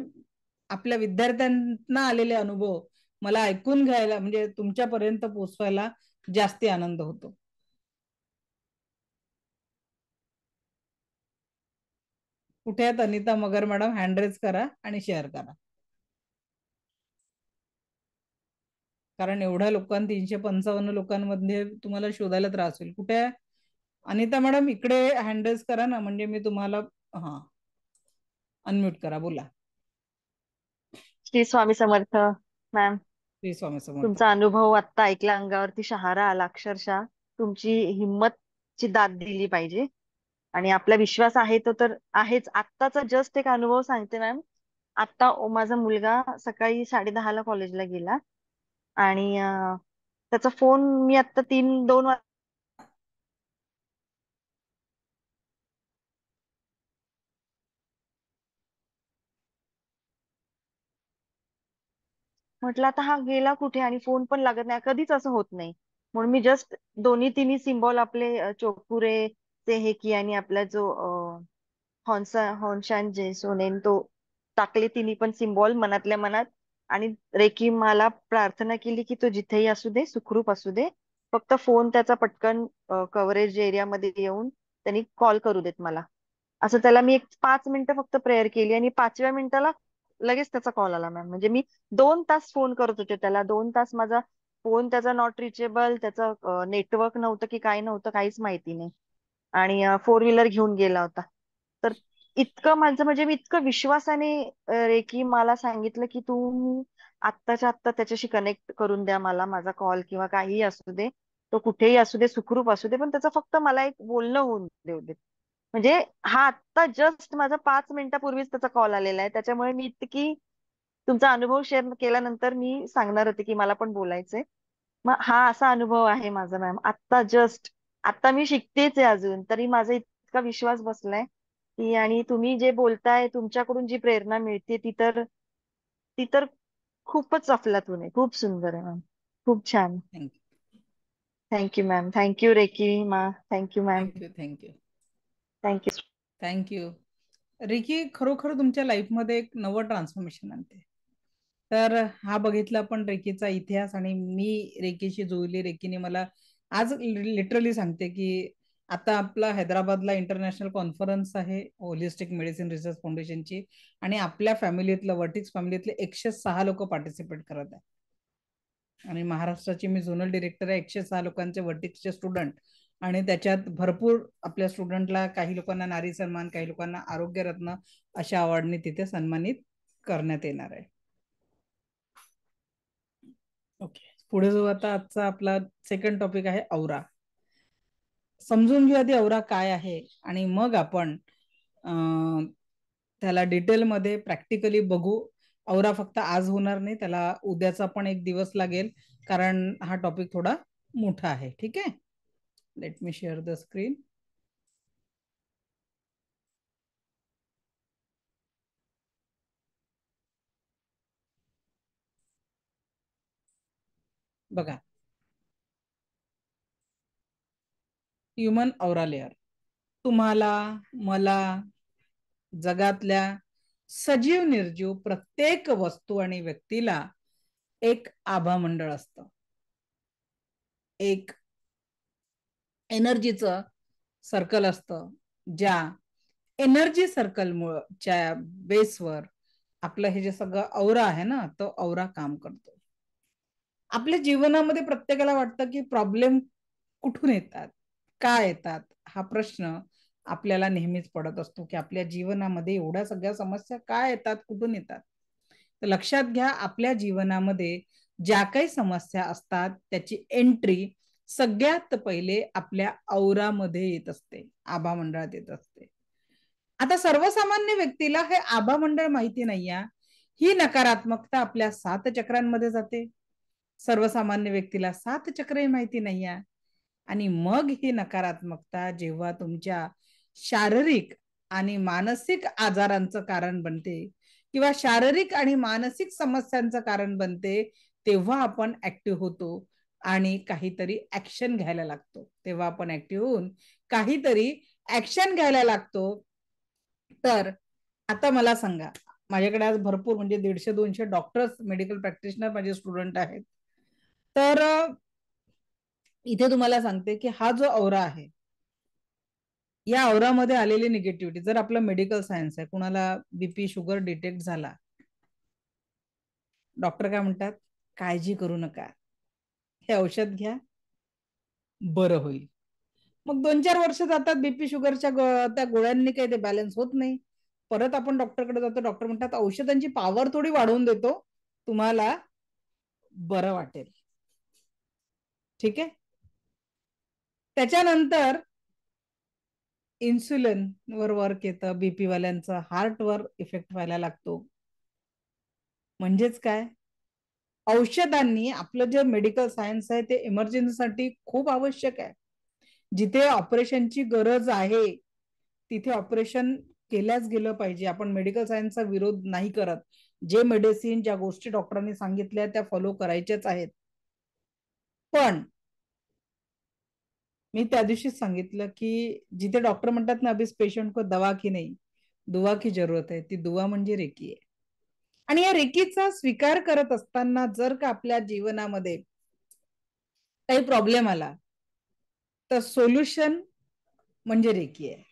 आपल्या विद्यार्थ्यांना आलेले अनुभव मला ऐकून घ्यायला, म्हणजे तुमच्यापर्यंत पोहोचवायला जास्ती आनंद होतो. कुठे आहेत अनिता मगर मॅडम? हँड रेज करा आणि शेअर करा. कारण एवढ्या 355 लोकांमध्ये तुम्हाला शोधायला त्रास होईल. कुठे आहे अनिता मॅडम? इकडे हँड रेज करा ना, म्हणजे मी तुम्हाला हा अनम्यूट करा, बोला. श्री स्वामी समर्थ मॅम. श्री स्वामी समर्थ. तुमचा अनुभव आत्ता ऐकला, अंगावरती शहारा आला अक्षरशः. तुमची हिंमतची दाद दिली पाहिजे आणि आपला विश्वास आहे तो तर आहेच. आत्ताचा जस्ट एक अनुभव सांगते मॅम. आत्ता माझा मुलगा सकाळी 10:30 कॉलेजला गेला आणि त्याचा फोन मी आत्ता 2 म्हटलं आता हा गेला कुठे आणि फोन पण लागत नाही, कधीच असं होत नाही. म्हणून मी जस्ट दोन्ही तिन्ही सिम्बॉल आपले चोपुरे ते हे की आणि आपला जो हॉन्शान जे सोनेन तो टाकले, तिन्ही पण सिम्बॉल मनातल्या मनात. आणि रेकी मला प्रार्थना केली की तो जिथेही असू दे, सुखरूप असू दे. फक्त फोन त्याचा पटकन कव्हरेज एरियामध्ये येऊन त्यांनी कॉल करू देत मला. असं त्याला मी एक 5 मिनिटं फक्त प्रेयर केली आणि 5व्या मिनिटाला लगेच त्याचा कॉल आला मॅम. म्हणजे मी 2 तास फोन करत होते त्याला. 2 तास माझा फोन त्याचा नॉट रिचेबल, त्याचं नेटवर्क नव्हतं की काय नव्हतं काहीच माहिती नाही. आणि 4 व्हीलर घेऊन गेला होता. तर इतकं माझं म्हणजे मी इतकं विश्वासाने रेकी मला सांगितलं की तू आत्ताच्या आत्ता त्याच्याशी कनेक्ट करून द्या मला, माझा कॉल किंवा काहीही असू दे, तो कुठेही असू दे, सुखरूप असू दे, पण त्याचं फक्त मला एक बोलणं होऊन देऊ दे. म्हणजे हा आत्ता जस्ट माझा 5 मिनिटापूर्वीच त्याचा कॉल आलेला आहे. त्याच्यामुळे मी इतकी तुमचा अनुभव शेअर केल्यानंतर मी सांगणार होते की मला पण बोलायचंय. मग हा असा अनुभव आहे माझा मॅम. आत्ता जस्ट, आता मी शिकतेच आहे अजून, तरी माझा इतका विश्वास बसलाय की, आणि तुम्ही जे बोलताय, तुमच्याकडून जी प्रेरणा मिळते ती तर खूपच अफलातून आहे. खूप सुंदर आहे मॅम. खूप छान. Thank you. Thank you ma'am. Thank you reiki मा. Thank you ma'am. Thank you. Thank you. Thank you. Thank you. Reiki खरोखर तुमच्या लाईफमध्ये एक नवं ट्रान्सफॉर्मेशन आणते. तर हा बघितला आपण रेकीचा इतिहास, आणि मी रेकीशी जोडली. रेकीने मला आज लिटरली सांगते की आता आपला हैदराबादला इंटरनॅशनल कॉन्फरन्स आहे होलिस्टिक मेडिसिन रिसर्च फाउंडेशनची, आणि आपल्या फॅमिलीतलं, वर्टिक्स फॅमिलीतले 106 लोक पार्टिसिपेट करत आहे. आणि महाराष्ट्राची मी झोनल डिरेक्टर आहे. 106 लोकांचे वर्टिक्सचे स्टुडंट, आणि त्याच्यात भरपूर आपल्या स्टुडंटला, काही लोकांना नारी सन्मान, काही लोकांना आरोग्य रत्न अशा अवॉर्डने तिथे सन्मानित करण्यात येणार आहे. ओके, पुढे जो आता आजचा आपला सेकंड टॉपिक आहे औरा. समजून घेऊ आधी औरा काय आहे, आणि मग आपण त्याला डिटेलमध्ये प्रॅक्टिकली बघू. औरा फक्त आज होणार नाही, त्याला उद्याचा पण एक दिवस लागेल, कारण हा टॉपिक थोडा मोठा आहे. ठीक आहे, let me share the screen. बघा, ह्युमन औरा लेअर, तुम्हाला, मला, जगातल्या सजीव निर्जीव प्रत्येक वस्तू आणि व्यक्तीला एक आभा मंडळ असतं, एक एनर्जीचं सर्कल असतं, ज्या एनर्जी सर्कलच्या बेसवर आपलं हे जे सगळं औरा आहे ना, तो औरा काम करतो. आपल्या जीवनामध्ये प्रत्येकाला वाटतं की प्रॉब्लेम कुठून येतात, का येतात, हा प्रश्न आपल्याला नेहमीच पडत असतो की आपल्या जीवनामध्ये एवढ्या सगळ्या समस्या का येतात, कुठून येतात. तर लक्षात घ्या, आपल्या जीवनामध्ये ज्या काही समस्या असतात त्याची एंट्री सगळ्यात पहिले आपल्या औरामध्ये येत असते, आभा मंडळात येत असते. आता सर्वसामान्य व्यक्तीला हे आभा मंडळ माहिती नाहीये, ही नकारात्मकता आपल्या 7 चक्रांमध्ये जाते. सर्वसामान्य व्यक्तीला 7 चक्रही माहिती नाहीये, आणि मग ही नकारात्मकता जेव्हा तुमच्या शारीरिक आणि मानसिक आजारांचं कारण बनते किंवा शारीरिक आणि मानसिक समस्यांचं कारण बनते, तेव्हा आपण ऍक्टिव्ह होतो आणि काहीतरी ऍक्शन घ्यायला लागतो. तेव्हा आपण ऍक्टिव्ह होऊन काहीतरी ऍक्शन घ्यायला लागतो. तर आता मला सांगा, माझ्याकडे आज भरपूर म्हणजे 150-200 डॉक्टर्स, मेडिकल प्रॅक्टिशनर माझे स्टुडंट आहेत. तर इथे तुम्हाला सांगते की हा जो औरा आहे, या औरामध्ये आलेली निगेटिव्हिटी, जर आपलं मेडिकल सायन्स आहे, कुणाला बीपी शुगर डिटेक्ट झाला, डॉक्टर काय म्हणतात, काळजी करू नका, हे औषध घ्या, बरं होईल. मग 2-4 वर्ष जातात, बीपी शुगरच्या त्या गोळ्यांनी काही ते बॅलन्स होत नाही. परत आपण डॉक्टरकडे जातो, डॉक्टर म्हणतात औषधांची पॉवर थोडी वाढवून देतो, तुम्हाला बरं वाटेल. ठीक आहे. त्याच्यानंतर इन्सुलिन वर वर्क येतं, बीपी वाल्यांचा हार्टवर इफेक्ट व्हायला लागतो. म्हणजेच काय, औषधांनी, आपलं जे मेडिकल सायन्स आहे ते इमर्जन्सीसाठी खूप आवश्यक आहे. जिथे ऑपरेशनची गरज आहे तिथे ऑपरेशन केल्याच गेलं पाहिजे. आपण मेडिकल सायन्सचा विरोध नाही करत, जे मेडिसिन, ज्या गोष्टी डॉक्टरांनी सांगितल्या त्या फॉलो करायच्याच आहेत. पण मी त्या दिवशीच सांगितलं की जिथे डॉक्टर म्हणतात ना, अभी पेशंट को दवा की नाही दुआ की जरूरत आहे, ती दुआ म्हणजे रेकी आहे. आणि या रेकीचा स्वीकार करत असताना जर का आपल्या जीवनामध्ये काही प्रॉब्लेम आला, तर सोल्युशन म्हणजे रेकी आहे.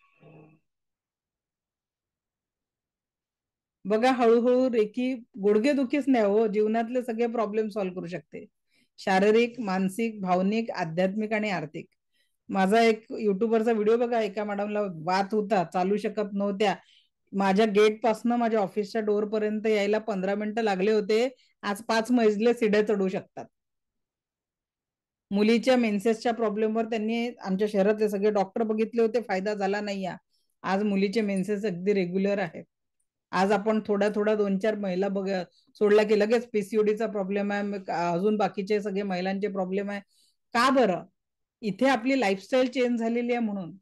बघा, हळूहळू रेकी गुडघेदुखीच नाही हो, जीवनातले सगळे प्रॉब्लेम सॉल्व्ह करू शकते, शारीरिक, मानसिक, भावनिक, आध्यात्मिक आणि आर्थिक. माझा एक युट्यूबवरचा व्हिडिओ बघा, एका मॅडमला वात होता, चालू शकत नव्हत्या, माझ्या गेट पासून माझ्या ऑफिसच्या डोर पर्यंत यायला 15 मिनिटं लागले होते, आज 5 मजले सीड्या चढू शकतात. मुलीच्या मेन्सेसच्या प्रॉब्लेमवर त्यांनी आमच्या शहरातले सगळे डॉक्टर बघितले होते, फायदा झाला नाही. आज मुलीचे मेन्सेस अगदी रेग्युलर आहेत. आज आपण थोड्या थोड्या 2-4 महिला सोडल्या की लगेच पीसीओडीचा प्रॉब्लेम आहे, अजून बाकीचे सगळे महिलांचे प्रॉब्लेम आहे. का बरं? इथे आपली लाईफस्टाईल चेंज झालेली आहे म्हणून.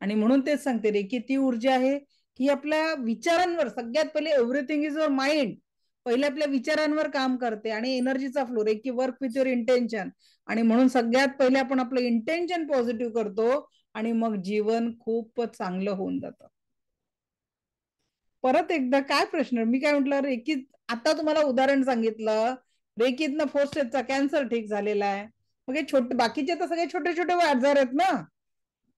आणि म्हणून तेच सांगते रे, की ती ऊर्जा आहे की आपल्या विचारांवर, सगळ्यात पहिले एव्हरीथिंग इज युअर माइंड, पहिले आपल्या विचारांवर काम करते. आणि एनर्जीचा फ्लो रे, की वर्क विथ युअर इंटेन्शन. आणि म्हणून सगळ्यात पहिले आपण आपलं इंटेन्शन पॉझिटिव्ह करतो आणि मग जीवन खूप चांगलं होऊन जातं. परत एकदा काय प्रश्न, मी काय म्हटलं, रेकीत आता तुम्हाला उदाहरण सांगितलं, रेकीतनं फोस्टेटचा कॅन्सर ठीक झालेला आहे. मग हे छोटे बाकीचे तर सगळे छोटे छोटे आजार आहेत ना.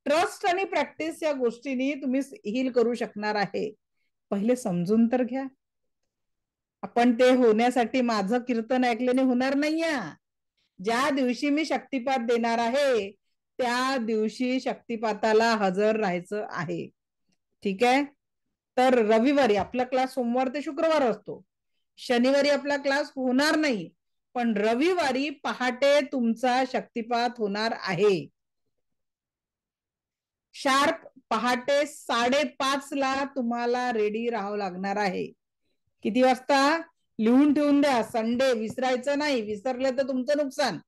ट्रस्ट आणि प्रॅक्टिस या गोष्टींनी तुम्ही हील करू शकणार आहे. पहिले समजून तर घ्या, आपण ते होण्यासाठी माझं कीर्तन ऐकल्याने होणार नाहीये. ज्या दिवशी मी शक्तिपात देणार आहे त्या दिवशी शक्तिपाताला हजर राहायचं आहे. ठीक आहे. तर रविवारी आपला क्लास सोमवार ते शुक्रवार असतो, शनिवारी आपला क्लास होणार नाही, पण रविवारी पहाटे तुमचा शक्तिपात होणार आहे. शार्प पहाटे 5:30 ला तुम्हाला रेडी राहावं लागणार आहे. किती वाजता? लिहून ठेवून द्या, संडे विसरायचं नाही, विसरले तर तुमचं नुकसान.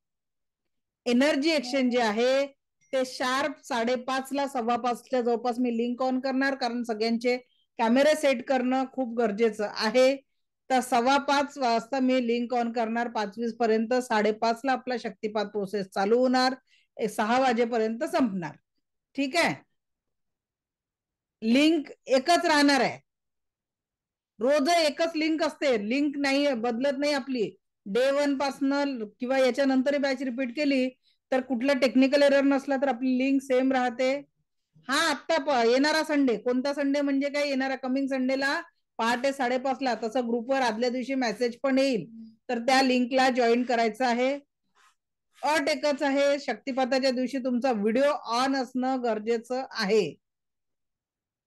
एनर्जी एक्सचेंज जे आहे ते शार्प 5:30 ला, 5:15च्या जवळपास मी लिंक ऑन करणार, कारण सगळ्यांचे कॅमेरे सेट करणं खूप गरजेचं आहे. तर 5:15 वाजता मी लिंक ऑन करणार, 5:20 पर्यंत, 5:30 ला आपला शक्तिपात प्रोसेस चालू होणार, 6 वाजेपर्यंत संपणार. ठीक आहे. लिंक एकच राहणार आहे, रोज एकच लिंक असते, लिंक नाही बदलत नाही आपली. डे 1 पासन किंवा याच्यानंतर बॅच रिपीट केली तर कुठला टेक्निकल एरर नसला तर आपली लिंक सेम राहते. हा आत्ता येणारा संडे, कोणता संडे म्हणजे काय, येणारा कमिंग संडेला पहाटे 5:30 ला, तसं ग्रुपवर आदल्या दिवशी मेसेज पण येईल, तर त्या लिंकला जॉईन करायचं आहे. अट एकच आहे, शक्तिपाताच्या दिवशी तुमचा व्हिडिओ ऑन असणं गरजेचं आहे.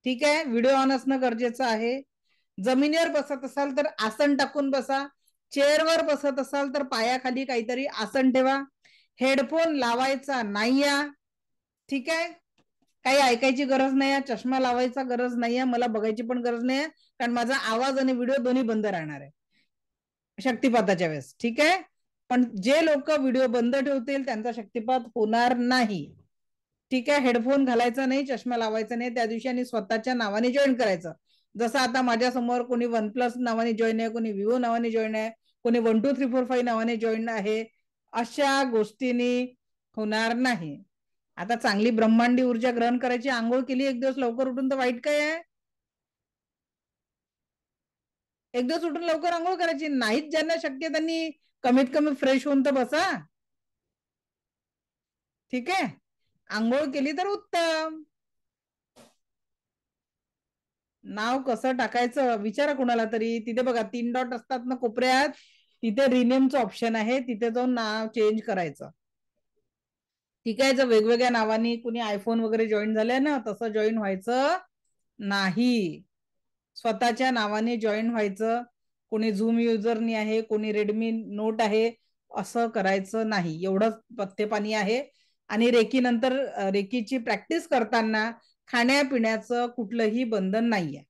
ठीक आहे, व्हिडिओ ऑन असणं गरजेचं आहे. जमिनीवर बसत असाल तर आसन टाकून बसा, चेअरवर बसत असाल तर पायाखाली काहीतरी आसन ठेवा. हेडफोन लावायचा नाही. ठीक आहे, काही ऐकायची गरज नाही, चष्मा लावायचा गरज नाही, मला बघायची पण गरज नाही, कारण माझा आवाज आणि व्हिडिओ दोन्ही बंद राहणार आहे शक्तिपाताच्या वेळेस. ठीक आहे, पण जे लोक व्हिडिओ बंद ठेवतील त्यांचा शक्तिपात होणार नाही. ठीक आहे, हेडफोन घालायचा नाही, चष्मा लावायचा नाही त्या दिवशी, आणि स्वतःच्या नावाने जॉईन करायचं. जसं आता माझ्या समोर कोणी OnePlus नावाने जॉईन आहे, कोणी Vivo नावाने जॉईन आहे, कोणी 1 2 3 4 5 नावाने जॉईन आहे. अशा गोष्टींनी होणार नाही. आता चांगली ब्रह्मांडी ऊर्जा ग्रहण करायची, आंघोळ केली एक दिवस लवकर उठून तर वाईट काय आहे? एक दिवस उठून लवकर आंघोळ करायची. नाहीच ज्यांना शक्य त्यांनी कमीत कमी फ्रेश होऊन तर बसा. ठीक आहे, आंघोळ केली तर उत्तम. नाव कसं टाकायचं विचारा कुणाला तरी. तिथे बघा 3 डॉट असतात ना कोपऱ्यात, तिथे रिनेमचं ऑप्शन आहे, तिथे जाऊन नाव चेंज करायचं. ठीक आहे, जर वेगवेगळ्या नावानी कुणी आयफोन वगैरे जॉईन झालंय ना, तसं जॉईन व्हायचं नाही, स्वतःच्या नावाने जॉईन व्हायचं. कोणी झूम युजरनी आहे, कोणी रेडमी नोट आहे, असं करायचं नाही. एवढंच पथ्यपाणी आहे. आणि रेकी नंतर रेकीची प्रॅक्टिस करताना खाण्यापिण्याचं कुठलंही बंधन नाहीये.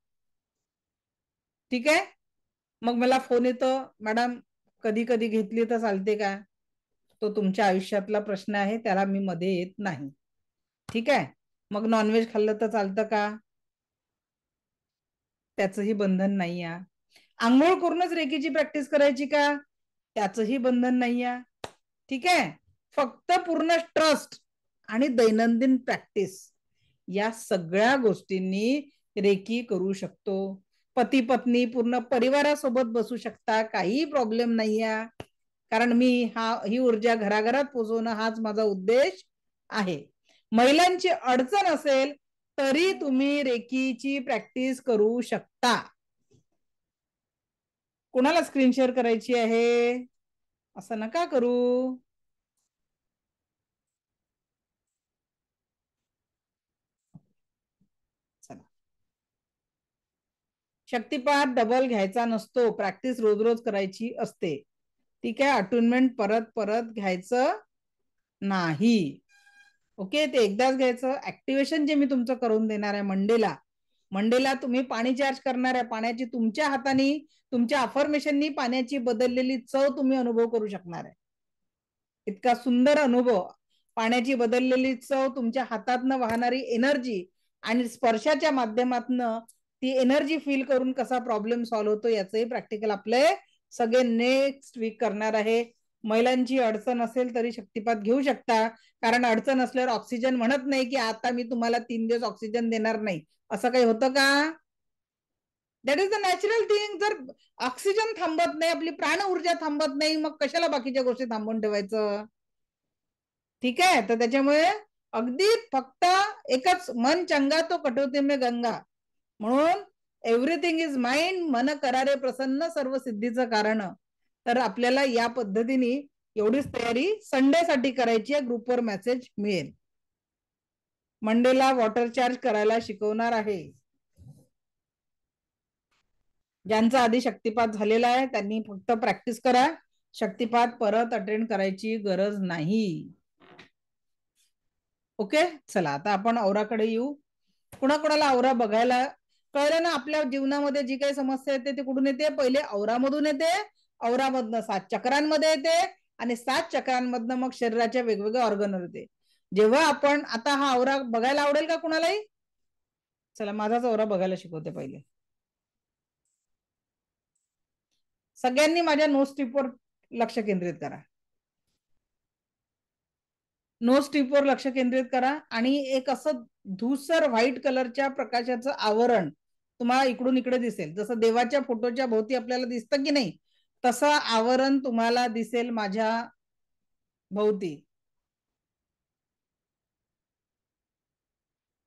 ठीक आहे, मग मला फोन येतो, मॅडम कधी कधी घेतली तर चालते का? तो तुमच्या आयुष्यातला प्रश्न आहे, त्याला मी मध्ये येत नाही. ठीक आहे, मग नॉनव्हेज खाल्लं तर चालतं का? त्याचंही बंधन नाही आहे. आंघोळ करूनच रेकीची प्रॅक्टिस करायची का? त्याचंही बंधन नाही आहे. ठीक आहे, फक्त पूर्ण ट्रस्ट आणि दैनंदिन प्रॅक्टिस, या सगळ्या गोष्टींनी रेकी करू शकतो. पती पत्नी पूर्ण परिवारासोबत बसू शकता, काही प्रॉब्लेम नाही आहे, कारण मी ही ऊर्जा घराघरात पोहोचवणं हाच माझा उद्देश आहे. महिलांची अडचण असेल तरी तुम्ही रेकीची प्रॅक्टिस करू शकता. कोणाला स्क्रीन शेअर करायची आहे? असं नका करू. चला, शक्तिपात डबल घ्यायचा नसतो, प्रॅक्टिस रोज रोज करायची असते. ठीक आहे, अटुनमेंट परत परत घ्यायचं नाही. ओके, ते एकदाच घ्यायचं. ऍक्टिव्हेशन जे मी तुमचं करून देणार आहे मंडेला तुम्ही पाणी चार्ज करणार आहे, पाण्याची तुमच्या हाताने, तुमच्या अफर्मेशननी पाण्याची बदललेली चव तुम्ही अनुभव करू शकणार आहे. इतका सुंदर अनुभव, पाण्याची बदललेली चव, तुमच्या हातातनं वाहणारी एनर्जी आणि स्पर्शाच्या माध्यमातनं ती एनर्जी फील करून कसा प्रॉब्लेम सॉल्व्ह होतो, याचंही प्रॅक्टिकल आपले सगळे नेक्स्ट वीक करणार आहे. महिलांची अडचण असेल तरी शक्तिपात घेऊ शकता, कारण अडचण असल्यावर ऑक्सिजन म्हणत नाही की आता मी तुम्हाला 3 दिवस ऑक्सिजन देणार नाही. असं काही होतं का? That is the natural thing. जर ऑक्सिजन थांबत नाही, आपली प्राण ऊर्जा थांबत नाही, मग कशाला बाकीच्या गोष्टी थांबवून ठेवायचं? ठीक आहे, तर त्याच्यामुळे अगदी फक्त एकच, मन चंगा तो कटोती में गंगा, म्हणून एव्हरीथिंग इज माइंड, मन करारे प्रसन्न, सर्व सिद्धीचं कारण. तर आपल्याला या पद्धतीने एवढीच तयारी संडेसाठी करायची आहे. ग्रुपवर मेसेज मिळेल. मंडेला वॉटर चार्ज करायला शिकवणार आहे. ज्यांचा आधी शक्तिपात झालेला आहे त्यांनी फक्त प्रॅक्टिस करा, शक्तिपात परत अटेंड करायची गरज नाही. ओके, चला आता आपण औराकडे येऊ. कुणाकुणाला औरा बघायला कळलं ना? आपल्या जीवनामध्ये जी काही समस्या येते ती कुठून येते? पहिले औरामधून येते, औरामधनं 7 चक्रांमध्ये येते, आणि 7 चक्रांमधनं मग शरीराच्या वेगवेगळ्या ऑर्गनवर येते. जेव्हा आपण आता हा औरा बघायला आवडेल का कुणालाही? चला, माझाच औरा बघायला शिकवते पहिले. सगळ्यांनी माझ्या नो स्ट्रीपवर लक्ष केंद्रित करा. नो स्ट्रीपवर लक्ष केंद्रित करा आणि एक असं धूसर व्हाईट कलरच्या प्रकाशाचं आवरण तुम्हाला इकडून इकडे दिसेल. जसं देवाच्या फोटोच्या भोवती आपल्याला दिसतं की नाही, तसं आवरण तुम्हाला दिसेल माझ्या भोवती.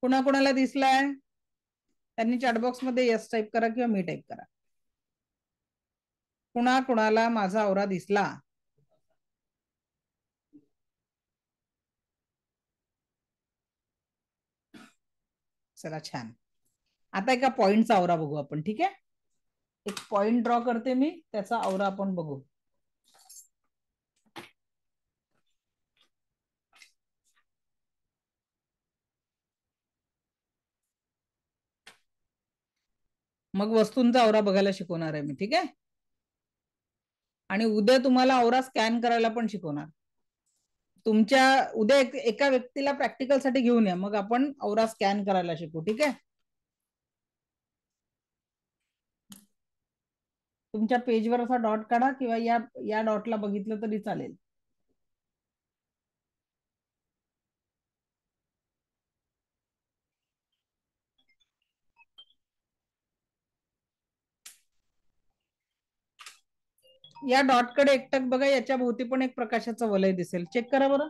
कुणाकुणाला दिसलाय त्यांनी चॅटबॉक्स मध्ये यस टाईप करा किंवा मी टाईप करा. कुणाकुणाला माझा आवरा दिसला? चला छान. आता एका पॉइंटचा आवरा बघू आपण. ठीक आहे, एक पॉइंट ड्रॉ करते मी, त्याचा आवरा आपण बघू. मग वस्तूंचा आवरा बघायला शिकवणार आहे मी. ठीक आहे, आणि उद्या तुम्हाला आवरा स्कॅन करायला पण शिकवणार. तुमच्या उद्या एका व्यक्तीला प्रॅक्टिकल साठी घेऊन या, मग आपण आवरा स्कॅन करायला शिकू. ठीक आहे, तुमच्या पेजवर असा डॉट काढा किंवा या या डॉटला बघितलं तरी चालेल. या डॉटकडे एकटक बघा, याच्या भोवती पण एक प्रकाशाचं वलय दिसेल. चेक करा बरं.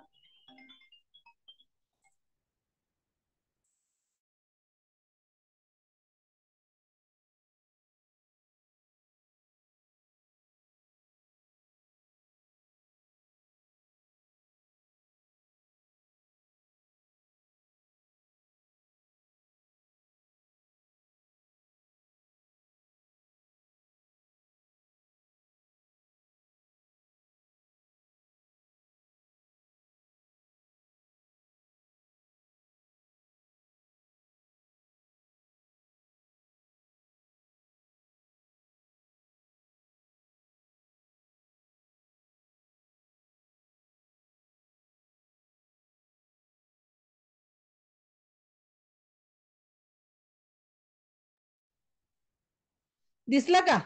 दिसला का?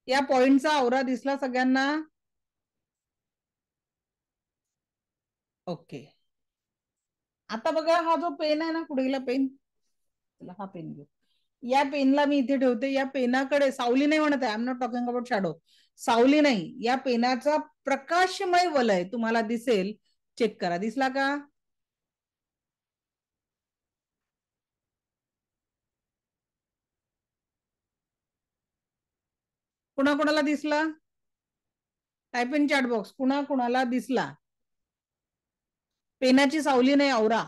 या पॉइंटचा आवरा दिसला सगळ्यांना? ओके. आता बघा, हा जो पेन आहे ना, पुढील पेन, हा पेन घेऊ. या पेनला मी इथे ठेवते. या पेनाकडे सावली नाही म्हणत आहे, I am not talking about shadow. सावली नाही, या पेनाचा प्रकाशमय वलय तुम्हाला दिसेल. चेक करा, दिसला का? कुणाकुणाला दिसला? टाईप इन चॅट बॉक्स, कुणाकुणाला दिसला? पेनाची सावली नाही, आवरा.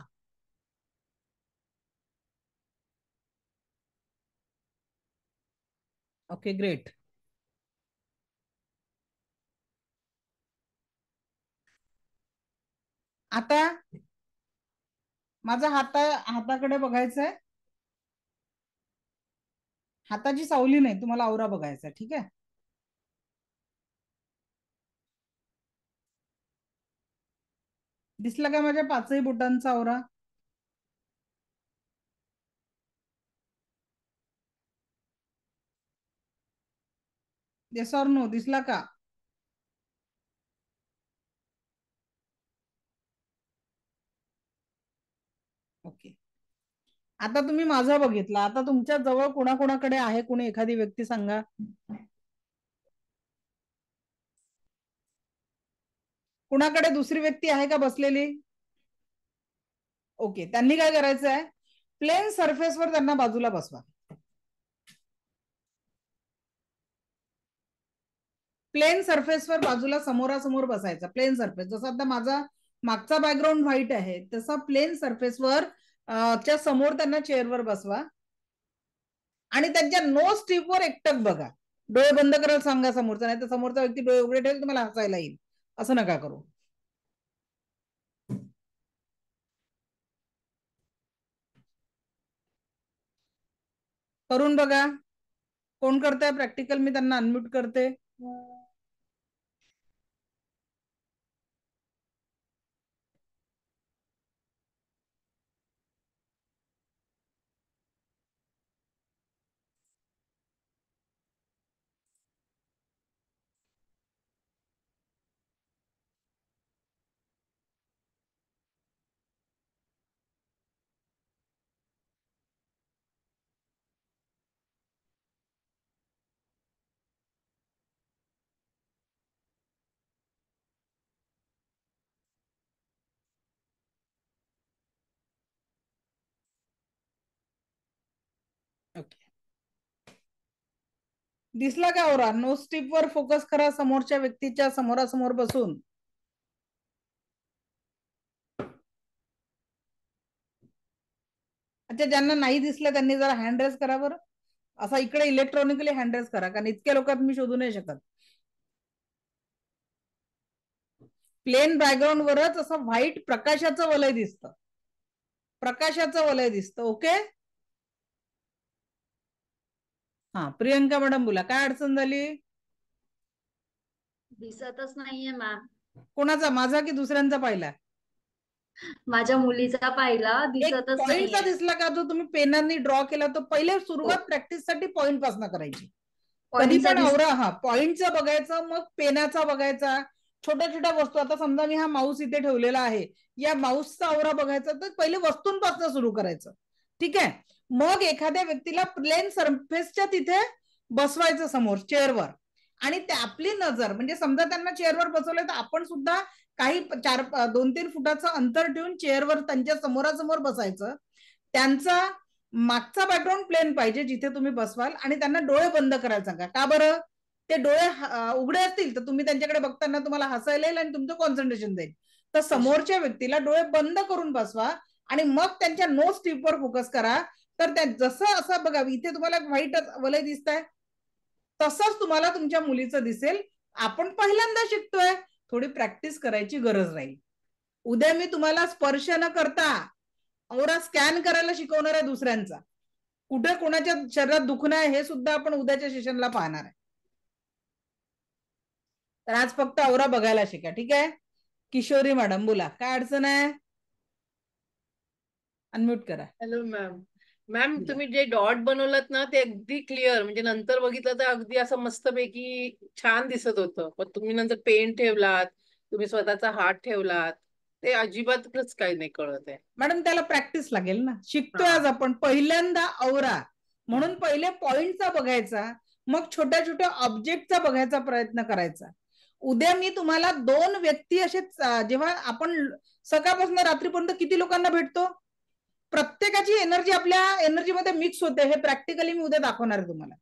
Okay, great. आता माझा हाताकडे बघायचंय. हाताची सावली नाही, तुम्हाला आवरा बघायचा. ठीक आहे, दिसला का माझ्या पाचही बोटांचा आवरा? येस ऑर नो, दिसला का? ओके. आता तुम्ही माझा बघितला. आता तुमच्या जवळ कोणाकोणाकडे आहे, कोणी एखादी व्यक्ती सांगा. कुणाकडे दुसरी व्यक्ती आहे का बसलेली? ओके, त्यांनी काय करायचं आहे, प्लेन सरफेसवर त्यांना बाजूला बसवा. प्लेन सरफेसवर बाजूला समोरासमोर बसायचं. प्लेन सरफेस, जसं आता माझा मागचा बॅकग्राऊंड व्हाईट आहे, तसा प्लेन सरफेसवर च्या समोर त्यांना चेअरवर बसवा आणि त्यांच्या नो स्ट्रीपवर एकटक बघा. डोळे बंद करायला सांगा समोरचा, नाही तर समोरचा व्यक्ती डोळे उघडे ठेवेल, तुम्हाला हसायला येईल. असं नका करू. करून बघा. कोण करताय प्रॅक्टिकल? मी त्यांना अनम्यूट करते. ओके, दिसला का औरा? नो स्टिप वर फोकस करा, समोरच्या व्यक्तीच्या समोरासमोर बसून. अच्छा, ज्यांना नाही दिसलं त्यांनी जरा हँड रेस करा बरं. असा इकडे इलेक्ट्रॉनिकली हँड रेस करा, कारण इतक्या लोकात मी शोधू नाही शकत. प्लेन बॅकग्राऊंड वरच असं व्हाईट प्रकाशाचं वलय दिसतं, प्रकाशाचं वलय दिसतं. ओके, हा प्रियंका मॅडम बोला, काय अडचण झाली? दिसतच नाहीये मॅम. कोणाचा, माझा की दुसऱ्यांचा पाहिला? माझ्या मुलीचा पाहिला, एक दिसतच पॉइंटचा नाहीये. दिसला का, जो तुम्ही पेनांनी ड्रॉ केला, तो पहिले सुरुवात प्रॅक्टिस साठी पॉइंट पासून करायची. कधी पॉइंटचा पण आवरा, हा पॉइंटचा बघायचं, मग पेनाचा बघायचा. छोट्या छोट्या वस्तू, आता समजा मी हा माऊस इथे ठेवलेला आहे, या माऊसचा आवरा बघायचा, तर पहिले वस्तूंपासून सुरू करायचं. ठीक आहे, मग एखाद्या व्यक्तीला प्लेन सरफेसच्या तिथे बसवायचं समोर चेअरवर, आणि ते आपली नजर, म्हणजे समजा त्यांना चेअरवर बसवलं तर आपण सुद्धा काही 2-3 फुटाचं अंतर ठेवून चेअरवर त्यांच्या समोरासमोर बसायचं. त्यांचा मागचा बॅकग्राऊंड प्लेन पाहिजे जिथे तुम्ही बसवाल, आणि त्यांना डोळे बंद करायला सांगा. का बरं? ते डोळे उघडे असतील तर तुम्ही त्यांच्याकडे बघताना तुम्हाला हसायला येईल आणि तुमचं कॉन्सन्ट्रेशन जाईल. तर समोरच्या व्यक्तीला डोळे बंद करून बसवा आणि मग त्यांच्या नोज टिपवर फोकस करा. तर त्या जसं असं बघा, इथे तुम्हाला व्हाईट वलय दिसत आहे, तसंच तुम्हाला तुमच्या मुलीचं दिसेल. आपण पहिल्यांदा शिकतोय, थोडी प्रॅक्टिस करायची गरज राहील. उद्या मी तुम्हाला स्पर्श न करता औरा स्कॅन करायला शिकवणार आहे दुसऱ्यांचा. कुठे कोणाच्या शरीरात दुखणं आहे हे सुद्धा आपण उद्याच्या सेशनला पाहणार आहे. तर आज फक्त औरा बघायला शिका. ठीक आहे, किशोरी मॅडम बोला, काय अडचण आहे? अनम्यूट करा. Hello ma'am. मॅम, तुम्ही जे डॉट बनवलात ना ते अगदी क्लिअर, म्हणजे नंतर बघितलं तर अगदी असं मस्तपैकी छान दिसत होतं. पण तुम्ही नंतर पेन ठेवलात, तुम्ही स्वतःचा हात ठेवलात, ते अजिबातच काही नाही कळत आहे. मॅडम, त्याला प्रॅक्टिस लागेल ना. शिकतोय आज आपण पहिल्यांदा औरा, म्हणून पहिले पॉइंटचा बघायचा, मग छोट्या छोट्या ऑब्जेक्टचा बघायचा प्रयत्न करायचा. उद्या मी तुम्हाला 2 व्यक्ती असे, जेव्हा आपण सकाळपासून रात्रीपर्यंत किती लोकांना भेटतो, प्रत्येकाची एनर्जी आपल्या एनर्जीमध्ये मिक्स होते. हे प्रॅक्टिकली मी उद्या दाखवणार आहे तुम्हाला.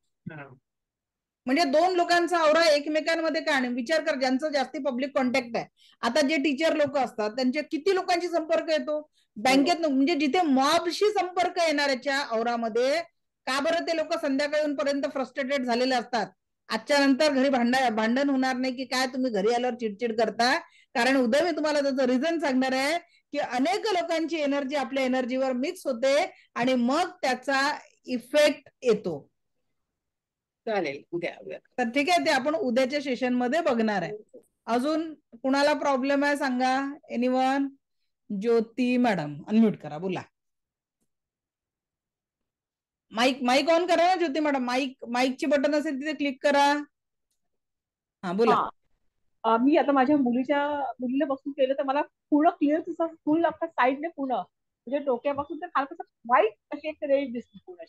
म्हणजे 2 लोकांचा औरा एकमेकांमध्ये काय, आणि विचार कर, ज्यांचं जास्ती पब्लिक कॉन्टॅक्ट आहे, आता जे टीचर लोक असतात त्यांचे किती लोकांशी संपर्क येतो बँकेत, म्हणजे जिथे मॉबशी संपर्क येणाऱ्याच्या औरामध्ये. का बरं? ते लोक संध्याकाळी पर्यंत फ्रस्ट्रेटेड झालेले असतात. आजच्या नंतर घरी भांडण होणार नाही की काय तुम्ही घरी आल्यावर चिडचिड करता, कारण उद्या मी तुम्हाला त्याचं रिझन सांगणार आहे की अनेक लोकांची एनर्जी आपल्या एनर्जीवर मिक्स होते आणि मग त्याचा इफेक्ट येतो. चालेल, उद्या उद्या. तर ठीक आहे, ते आपण उद्याच्या सेशन मध्ये बघणार आहे. अजून कुणाला प्रॉब्लेम आहे सांगा? एनीवन? ज्योती मॅडम अनम्यूट करा, बोला. माईक माईक ऑन करा ना ज्योती मॅडम. माईकची बटन असेल तिथे क्लिक करा. हा बोला. मी आता माझ्या मुलीला बसून केलं तर मला पूर्ण क्लिअर तसं फुल आपल्या साईडने पूर्ण, म्हणजे डोक्यापासून तर खालपासून व्हाईट अशी एक रेंज दिसते पूर्ण.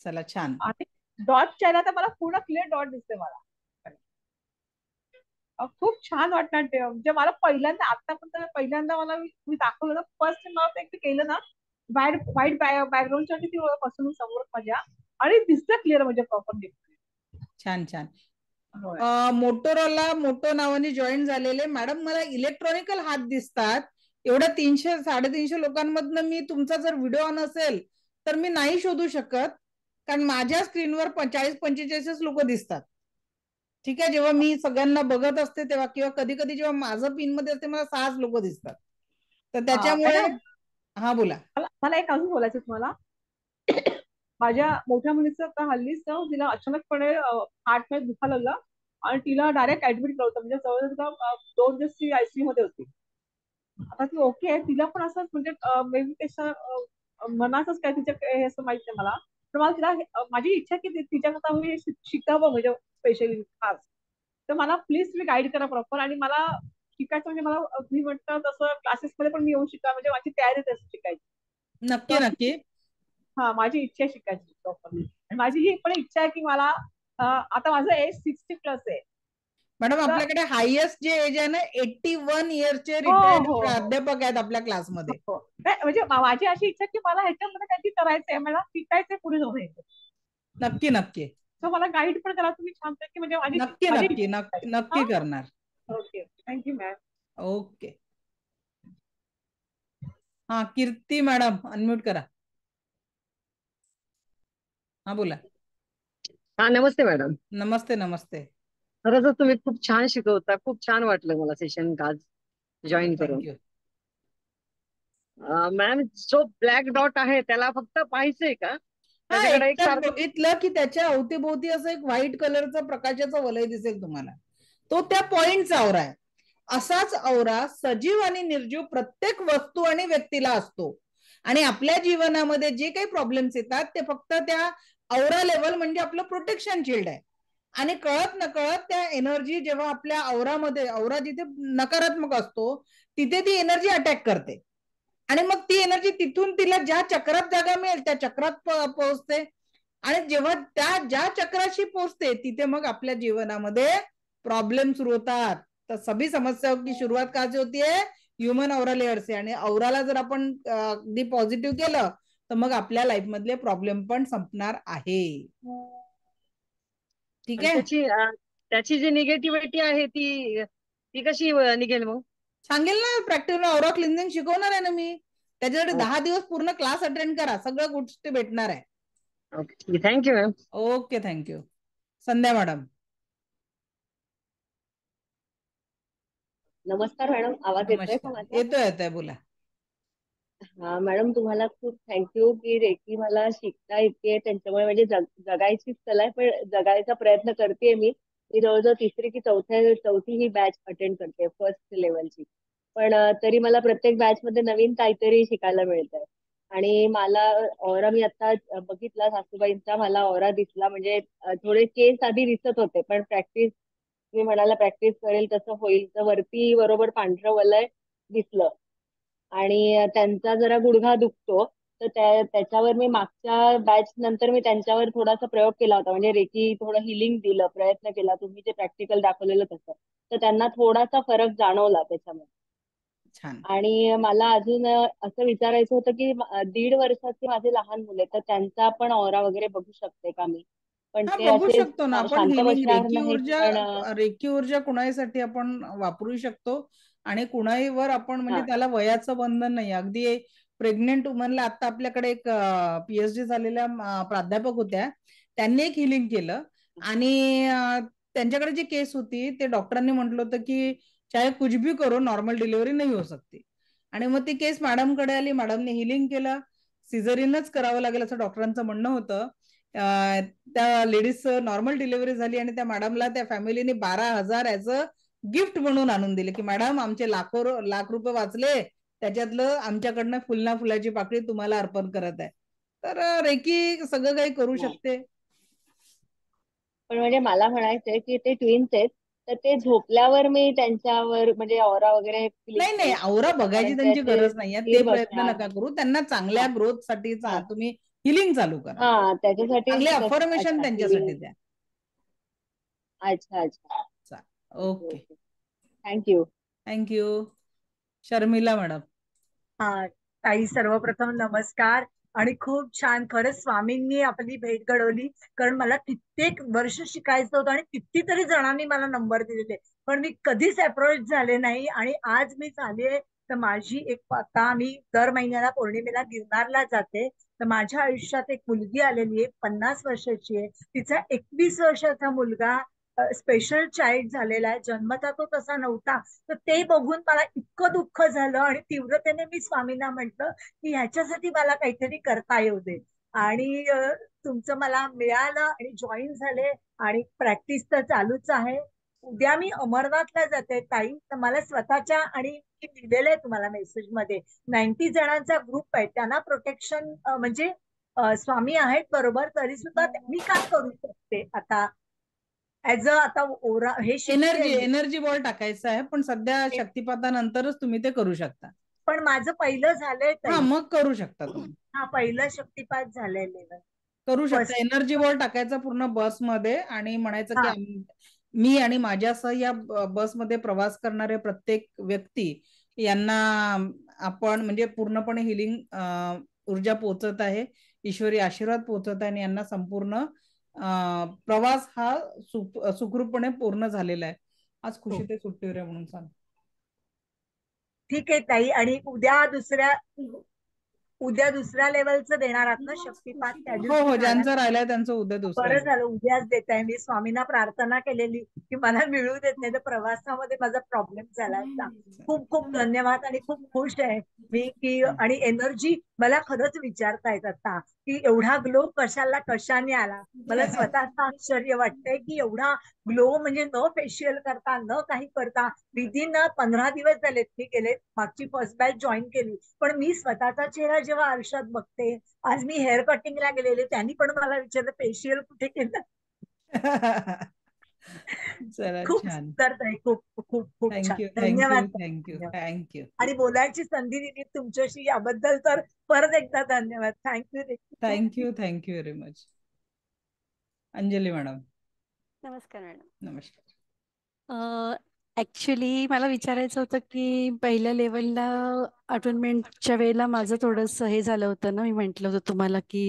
चला, छान. आणि डॉट चेहरा तर मला पूर्ण क्लिअर डॉट दिसते मला. खूप छान वाटणार ते, म्हणजे मला पहिल्यांदा, आतापर्यंत पहिल्यांदा मला मी दाखवलं ना, फर्स्ट टाइम एकदा केलं ना, व्हाईट बॅकग्राऊंडच्या ती बसून समोर माझ्या, आणि दिसतं क्लिअर म्हणजे प्रॉपर. छान छान. मोटोरोला मोटो नावाने जॉईन झालेले मॅडम, मला इलेक्ट्रॉनिकल हात दिसतात. एवढ्या 300-350 लोकांमधनं मी तुमचा जर व्हिडिओ ऑन असेल तर मी नाही शोधू शकत, कारण माझ्या स्क्रीनवर 40-45 लोक दिसतात. ठीक आहे, जेव्हा मी सगळ्यांना बघत असते तेव्हा, किंवा कधी कधी जेव्हा माझं पिन मध्ये असते मला 6 लोक दिसतात. तर त्याच्यामुळे हा बोला. मला एक अजून बोलायचं तुम्हाला. माझ्या मोठ्या मुलीचं आता हल्लीच तिला अचानकपणे हार्टमध्ये दुखायला लागलं आणि तिला डायरेक्ट ऍडमिट केलं होतं. म्हणजे जवळजवळ 2 दिवस ती आयसीयू मध्ये होती. आता ती ओके आहे, तिला पण असं म्हणजे मे बी त्याच्या मनाचंच काय तिच्या हे असं माहित नाही मला. पण मला तिला माझी इच्छा की तिच्याकरता मी शिकावं, म्हणजे स्पेशली खास. तर मला प्लीज तुम्ही गाईड करा प्रॉपर, आणि मला शिकायचं म्हणजे मला मी म्हटलं तसं क्लासेसमध्ये पण मी येऊन शिका, म्हणजे माझी तयारी आहे शिकायची. नक्की नक्की. हा, माझी इच्छा आहे शिकायची प्रॉपरली. आणि माझी ही पण इच्छा आहे की मला आता माझं एज 60+ आहे मॅडम. आपल्याकडे हायेस्ट जे एज आहे ना, 81 इयरचे हो रिटायर्ड हो प्राध्यापक आहेत आपल्या क्लासमध्ये. म्हणजे माझी अशी इच्छा की मला ह्याच्यामध्ये काहीतरी करायचंय, मला शिकायचंय पुढे जाऊन. नक्की नक्की सो मला गाईड पण करा तुम्ही छानपैकी, म्हणजे माझी नक्की माझी नक्की नक्की नक्की करणार. Okay, thank you ma'am. ओके. हा कीर्ती मॅडम अनम्यूट करा. हा बोला. हा नमस्ते मॅडम. नमस्ते नमस्ते. खरंच तुम्ही खूप छान शिकवता, खूप छान वाटलं मला सेशन आज जॉईन करून. थँक्यू. मॅम जो ब्लॅक डॉट आहे त्याला फक्त पाहायचंय का? हा त्याच्याकडे एक एकदा सारखं बघितलं की त्याच्या अवतीभोवती असं एक व्हाईट कलरचा प्रकाशाचा वलय दिसेल तुम्हाला, तो त्या पॉइंटचा औरा आहे. असाच औरा सजीव आणि निर्जीव प्रत्येक वस्तू आणि व्यक्तीला असतो. आणि आपल्या जीवनामध्ये जे काही प्रॉब्लेम्स येतात ते फक्त त्या औरा लेवल म्हणजे आपलं प्रोटेक्शन शिल्ड आहे. आणि कळत नकळत त्या एनर्जी जेव्हा आपल्या औरामध्ये, औरा जिथे नकारात्मक असतो तिथे ती एनर्जी अटॅक करते. आणि मग ती एनर्जी तिथून तिला ज्या चक्रात जागा मिळेल त्या चक्रात पोहोचते. आणि जेव्हा त्या ज्या चक्राशी पोहोचते तिथे मग आपल्या जीवनामध्ये प्रॉब्लेम सुरू होतात. तर सभी समस्याओं की शुरुआत कहाँ से होती है? ह्यूमन औरा लेयर से. आणि औराला जर आपण अगदी पॉझिटिव्ह केलं तर मग आपल्या लाईफ मधले प्रॉब्लेम पण संपणार आहे. ठीक आहे. त्याची जी निगेटिव्हिटी आहे ती ती कशी निघेल मग? सांगेल ना, प्रॅक्टिकल औरा क्लिन्झिंग शिकवणार आहे ना मी. त्याच्यासाठी 10 दिवस पूर्ण क्लास अटेंड करा, सगळं गोष्टी भेटणार आहे. Okay, thank you ma'am. Okay thank you. Sandhya madam. नमस्कार मॅडम, आवाज येतोय का नमस्कार. माझा? येतोय येतोय, बोला. हा मॅडम, तुम्हाला खूप थँक्यू की रेकी मला शिकता येते. त्यांच्यामुळे म्हणजे जगायचीच कला आहे, पण जगायचा प्रयत्न करते मी. मी जवळजवळ तिसरी की चौथी ही बॅच अटेंड करते, फर्स्ट लेवलची. पण तरी मला प्रत्येक बॅच मध्ये नवीन काहीतरी शिकायला मिळतंय. आणि मला ऑरा, मी आता बघितला सासूबाईंचा, मला ऑरा दिसला. म्हणजे थोडे केस आधी दिसत होते, पण प्रॅक्टिस, मी म्हणाला प्रॅक्टिस करेल तसं होईल, तर वरती बरोबर पांढरं वलय दिसलं. आणि त्यांचा जरा गुडघा दुखतो, तर त्याच्यावर मी मागच्या बॅच नंतर मी त्यांच्यावर थोडासा प्रयोग केला होता. म्हणजे रेकी थोडं हिलिंग दिलं, प्रयत्न केला, तुम्ही जे प्रॅक्टिकल दाखवलेलं तसं. तर त्यांना थोडासा फरक जाणवला त्याच्यामध्ये. छान. आणि मला अजून असं विचारायचं होतं की 1.5 वर्षाचे माझे लहान मुले, तर त्यांचा पण ऑरा वगैरे बघू शकते का मी? पण हा ते बघू असे शकतो ना आपण. शांत हिलिंग बसणार रेकी नाहीत, ऊर्जा, पण रेकी ऊर्जा कुणाहीसाठी आपण वापरू शकतो. आणि कुणाहीवर आपण, म्हणजे हा त्याला वयाचं बंधन नाही. अगदी प्रेग्नेंट वुमनला, आता आपल्याकडे एक PhD झालेल्या प्राध्यापक होत्या, त्यांनी एक हिलिंग केलं. आणि त्यांच्याकडे जी केस होती ते डॉक्टरांनी म्हटलं होतं की चाहे कुछ भी करो नॉर्मल डिलिव्हरी नाही हो सकती. आणि मग ती केस मॅडमकडे आली, मॅडमने हिलिंग केलं. सिझरिनच करावं लागेल असं डॉक्टरांचं म्हणणं होतं. त्या लेडीज नॉर्मल डिलिव्हरी झाली आणि त्या मॅडमला त्या फॅमिलीने 12,000 याचं गिफ्ट म्हणून आणून दिले की मॅडम आमचे लाख रुपये वाचले, त्याच्यातलं आमच्याकडनं फुलना फुलाची पाकळी तुम्हाला अर्पण करत आहे. तर रेकी सगळं काही करू नाही. शकते. पण म्हणजे मला म्हणायचंय की ते ट्विन्स आहेत, तर ते झोपल्यावर मी त्यांच्यावर म्हणजे ऑरा वगैरे क्लिक नाही नाही, करू औरा शकते का? बघायची कारण ते त्यांची असे गरज नाहीये, ते स्थिर प्रयत्न बसणार. नका करू. त्यांना चांगल्या हा ग्रोथ साठी हा तुम्ही हिलिंग चालू करा. हा त्याच्यासाठी चांगले अफर्मेशन अच्छा, त्यांच्यासाठी हिलिंग. द्या. अच्छा अच्छा. Okay okay, okay, thank you. Thank you. Sharmila madam. हा ताई, सर्वप्रथम नमस्कार. आणि खूप छान, खरंच स्वामींनी आपली भेट घडवली. कारण मला कित्येक वर्ष शिकायचं होतं आणि कितीतरी जणांनी मला नंबर दिलेले, पण मी कधीच अप्रोच झाले नाही. आणि आज मी झाले, तर माझी एक, आता मी दर महिन्याला पौर्णिमेला गिरनारला जाते. तर माझ्या आयुष्यात एक मुलगी आलेली आहे, 50 वर्षाची आहे. तिचा 21 वर्षाचा मुलगा स्पेशल चाइल्ड झालेला आहे, जन्मता तो तसा नव्हता. तर ते बघून मला इतकं दुःख झालं आणि तीव्रतेने मी स्वामींना म्हटलं की ह्याच्यासाठी मला काहीतरी करता येऊ दे. आणि तुमचं मला मिळालं आणि जॉईन झाले. आणि प्रॅक्टिस तर चालूच आहे. उद्या मी अमरनाथला जाते ताई. तर मला स्वतःच्या, आणि मी दिलेलं आहे तुम्हाला मेसेजमध्ये, 90 जणांचा ग्रुप आहे, त्यांना प्रोटेक्शन म्हणजे स्वामी आहेत बरोबर, तरी सुद्धा मी काय करू शकते आता ऍज अ, आता ओरा हे शिकते मी. एनर्जी बॉल टाकायचा आहे, पण सध्या शक्तिपातानंतरच तुम्ही ते करू शकता. पण माझं पहिलं झालंय हा, ताई. मग करू शकता तुम्ही. हा, पहिलं शक्तिपात झालंय लेवल. करू शकता. फर्स्ट. एनर्जी बॉल टाकायचा पूर्ण बसमध्ये आणि म्हणायचं की हा मी आणि माझ्यासह या बसमध्ये प्रवास करणारे प्रत्येक व्यक्ती यांना आपण म्हणजे पूर्णपणे हिलिंग ऊर्जा पोहोचत आहे, ईश्वरी आशीर्वाद पोहोचत आहे आणि यांना संपूर्ण प्रवास हा सुखरूपपणे पूर्ण झालेला आहे. आज खुशी हो. ते सुट्टीवर आहे म्हणून सांग. ठीक आहे ताई. आणि उद्या दुसऱ्या लेवलचं देणार आहात ना शक्तिपात त्या हो दिवशी हो, मला? ज्यांचं राहिलंय त्यांचं उद्या दुसऱ्या बरं झालं उद्याच देत आहे. मी स्वामींना प्रार्थना केलेली की मला मिळू देत नाही, तर प्रवासामध्ये माझा प्रॉब्लेम झाला असता. खूप खूप धन्यवाद. आणि खूप खुश आहे मी की, आणि एनर्जी मला खरंच विचारता येत आता की एवढा ग्लो कशाने आला. मला स्वतःचं आश्चर्य वाटतंय की एवढा ग्लो म्हणजे न फेशियल करता न काही करता विदिन 15 दिवस झालेत मी गेले, मागची फर्स्ट बॅच जॉईन केली, पण मी स्वतःचा चेहरा जेव्हा आरशात बघते. आज मी हेअर कटिंगला गेलेले, त्यांनी पण मला विचारलं फेशियल कुठे केलं. चला, खूप छान. सुंदर ताई. खूप खूप खूप छान. थँक्यू धन्यवाद थँक्यू ताई. थँक्यू धन्यवाद. थँक्यू आणि बोलायची संधी दिली तुमच्याशी याबद्दल तर परत एकदा धन्यवाद. Thank you. Thank you thank you very much. Anjali madam. नमस्कार मॅडम. नमस्कार. ऍक्च्युली मला विचारायचं होतं की पहिल्या लेवलला अटोनमेंटच्या वेळेला माझं थोडंसं हे झालं होतं ना, मी म्हटलं होतं तुम्हाला की